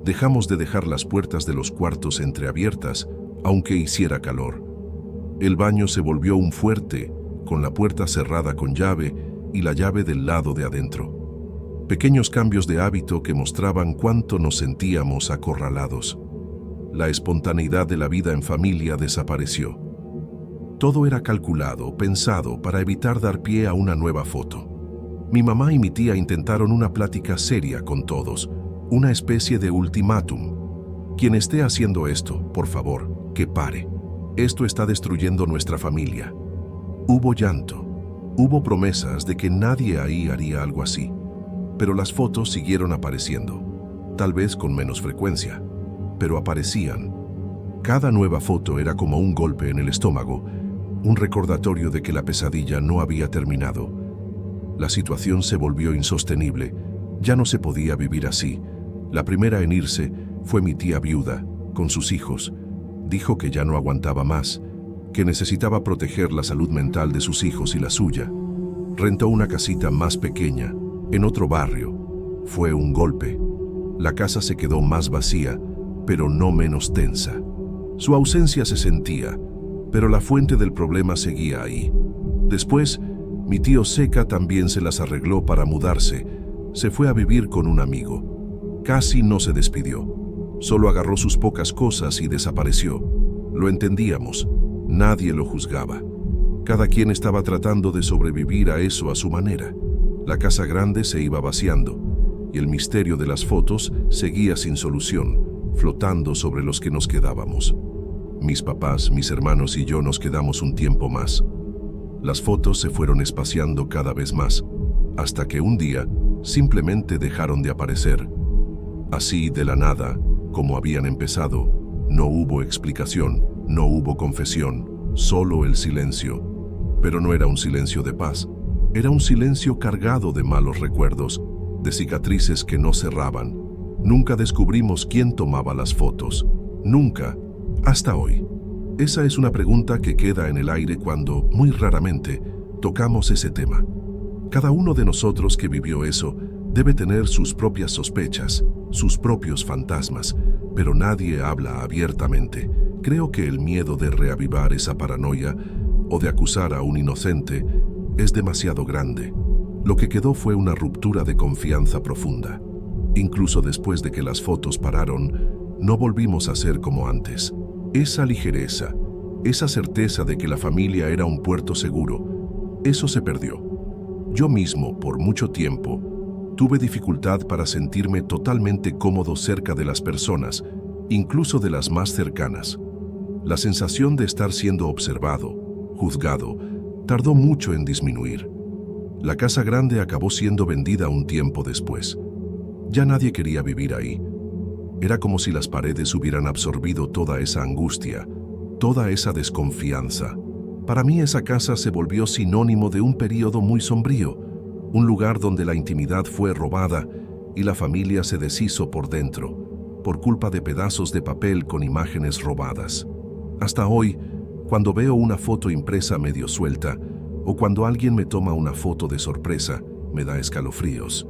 A: Dejamos de dejar las puertas de los cuartos entreabiertas, aunque hiciera calor. El baño se volvió un fuerte, con la puerta cerrada con llave y la llave del lado de adentro. Pequeños cambios de hábito que mostraban cuánto nos sentíamos acorralados. La espontaneidad de la vida en familia desapareció. Todo era calculado, pensado, para evitar dar pie a una nueva foto. Mi mamá y mi tía intentaron una plática seria con todos, una especie de ultimátum. Quien esté haciendo esto, por favor, que pare. Esto está destruyendo nuestra familia. Hubo llanto. Hubo promesas de que nadie ahí haría algo así. Pero las fotos siguieron apareciendo. Tal vez con menos frecuencia, pero aparecían. Cada nueva foto era como un golpe en el estómago, un recordatorio de que la pesadilla no había terminado. La situación se volvió insostenible. Ya no se podía vivir así. La primera en irse fue mi tía viuda, con sus hijos. Dijo que ya no aguantaba más, que necesitaba proteger la salud mental de sus hijos y la suya. Rentó una casita más pequeña, en otro barrio. Fue un golpe. La casa se quedó más vacía, pero no menos tensa. Su ausencia se sentía, pero la fuente del problema seguía ahí. Después, mi tío Seca también se las arregló para mudarse. Se fue a vivir con un amigo. Casi no se despidió. Solo agarró sus pocas cosas y desapareció. Lo entendíamos. Nadie lo juzgaba. Cada quien estaba tratando de sobrevivir a eso a su manera. La casa grande se iba vaciando y el misterio de las fotos seguía sin solución, flotando sobre los que nos quedábamos. Mis papás, mis hermanos y yo nos quedamos un tiempo más. Las fotos se fueron espaciando cada vez más, hasta que un día simplemente dejaron de aparecer. Así, de la nada, como habían empezado, no hubo explicación, no hubo confesión, solo el silencio. Pero no era un silencio de paz, era un silencio cargado de malos recuerdos, de cicatrices que no cerraban. Nunca descubrimos quién tomaba las fotos, nunca, hasta hoy. Esa es una pregunta que queda en el aire cuando, muy raramente, tocamos ese tema. Cada uno de nosotros que vivió eso debe tener sus propias sospechas, sus propios fantasmas, pero nadie habla abiertamente. Creo que el miedo de reavivar esa paranoia o de acusar a un inocente es demasiado grande. Lo que quedó fue una ruptura de confianza profunda. Incluso después de que las fotos pararon, no volvimos a ser como antes. Esa ligereza, esa certeza de que la familia era un puerto seguro, eso se perdió. Yo mismo, por mucho tiempo, tuve dificultad para sentirme totalmente cómodo cerca de las personas, incluso de las más cercanas. La sensación de estar siendo observado, juzgado, tardó mucho en disminuir. La casa grande acabó siendo vendida un tiempo después. Ya nadie quería vivir ahí. Era como si las paredes hubieran absorbido toda esa angustia, toda esa desconfianza. Para mí esa casa se volvió sinónimo de un periodo muy sombrío, un lugar donde la intimidad fue robada y la familia se deshizo por dentro, por culpa de pedazos de papel con imágenes robadas. Hasta hoy, cuando veo una foto impresa medio suelta, o cuando alguien me toma una foto de sorpresa, me da escalofríos.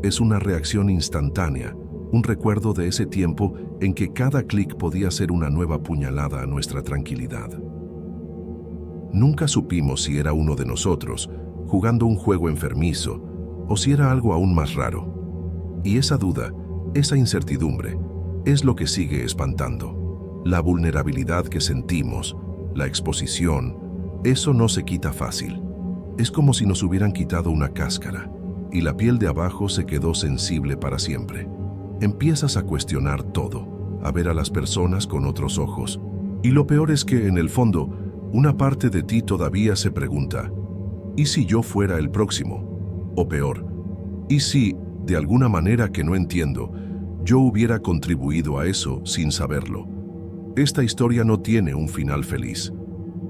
A: Es una reacción instantánea, un recuerdo de ese tiempo en que cada clic podía ser una nueva puñalada a nuestra tranquilidad. Nunca supimos si era uno de nosotros, jugando un juego enfermizo, o si era algo aún más raro. Y esa duda, esa incertidumbre, es lo que sigue espantando. La vulnerabilidad que sentimos, la exposición, eso no se quita fácil. Es como si nos hubieran quitado una cáscara, y la piel de abajo se quedó sensible para siempre. Empiezas a cuestionar todo, a ver a las personas con otros ojos. Y lo peor es que, en el fondo, una parte de ti todavía se pregunta, ¿y si yo fuera el próximo? O peor, ¿y si, de alguna manera que no entiendo, yo hubiera contribuido a eso sin saberlo? Esta historia no tiene un final feliz.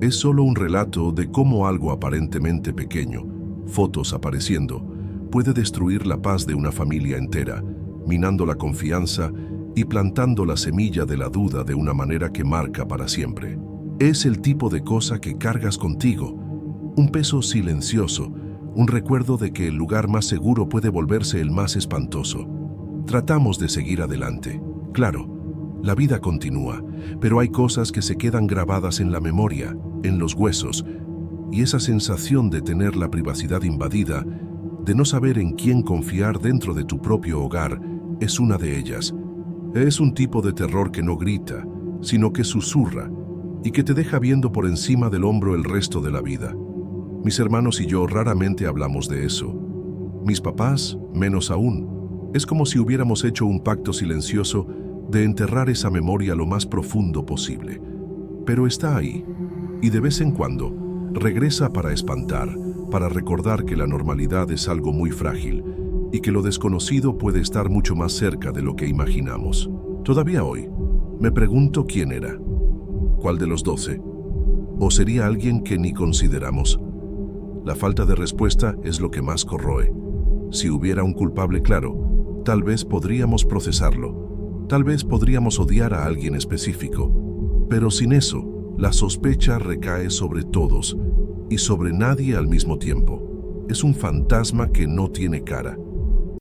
A: Es solo un relato de cómo algo aparentemente pequeño, fotos apareciendo, puede destruir la paz de una familia entera, minando la confianza y plantando la semilla de la duda de una manera que marca para siempre. Es el tipo de cosa que cargas contigo, un peso silencioso, un recuerdo de que el lugar más seguro puede volverse el más espantoso. Tratamos de seguir adelante. Claro, la vida continúa, pero hay cosas que se quedan grabadas en la memoria, en los huesos, y esa sensación de tener la privacidad invadida, de no saber en quién confiar dentro de tu propio hogar, es una de ellas. Es un tipo de terror que no grita, sino que susurra, y que te deja viendo por encima del hombro el resto de la vida. Mis hermanos y yo raramente hablamos de eso. Mis papás, menos aún. Es como si hubiéramos hecho un pacto silencioso de enterrar esa memoria lo más profundo posible. Pero está ahí, y de vez en cuando regresa para espantar, para recordar que la normalidad es algo muy frágil y que lo desconocido puede estar mucho más cerca de lo que imaginamos. Todavía hoy, me pregunto quién era. ¿Cuál de los 12? ¿O sería alguien que ni consideramos? La falta de respuesta es lo que más corroe. Si hubiera un culpable claro, tal vez podríamos procesarlo. Tal vez podríamos odiar a alguien específico. Pero sin eso, la sospecha recae sobre todos y sobre nadie al mismo tiempo. Es un fantasma que no tiene cara.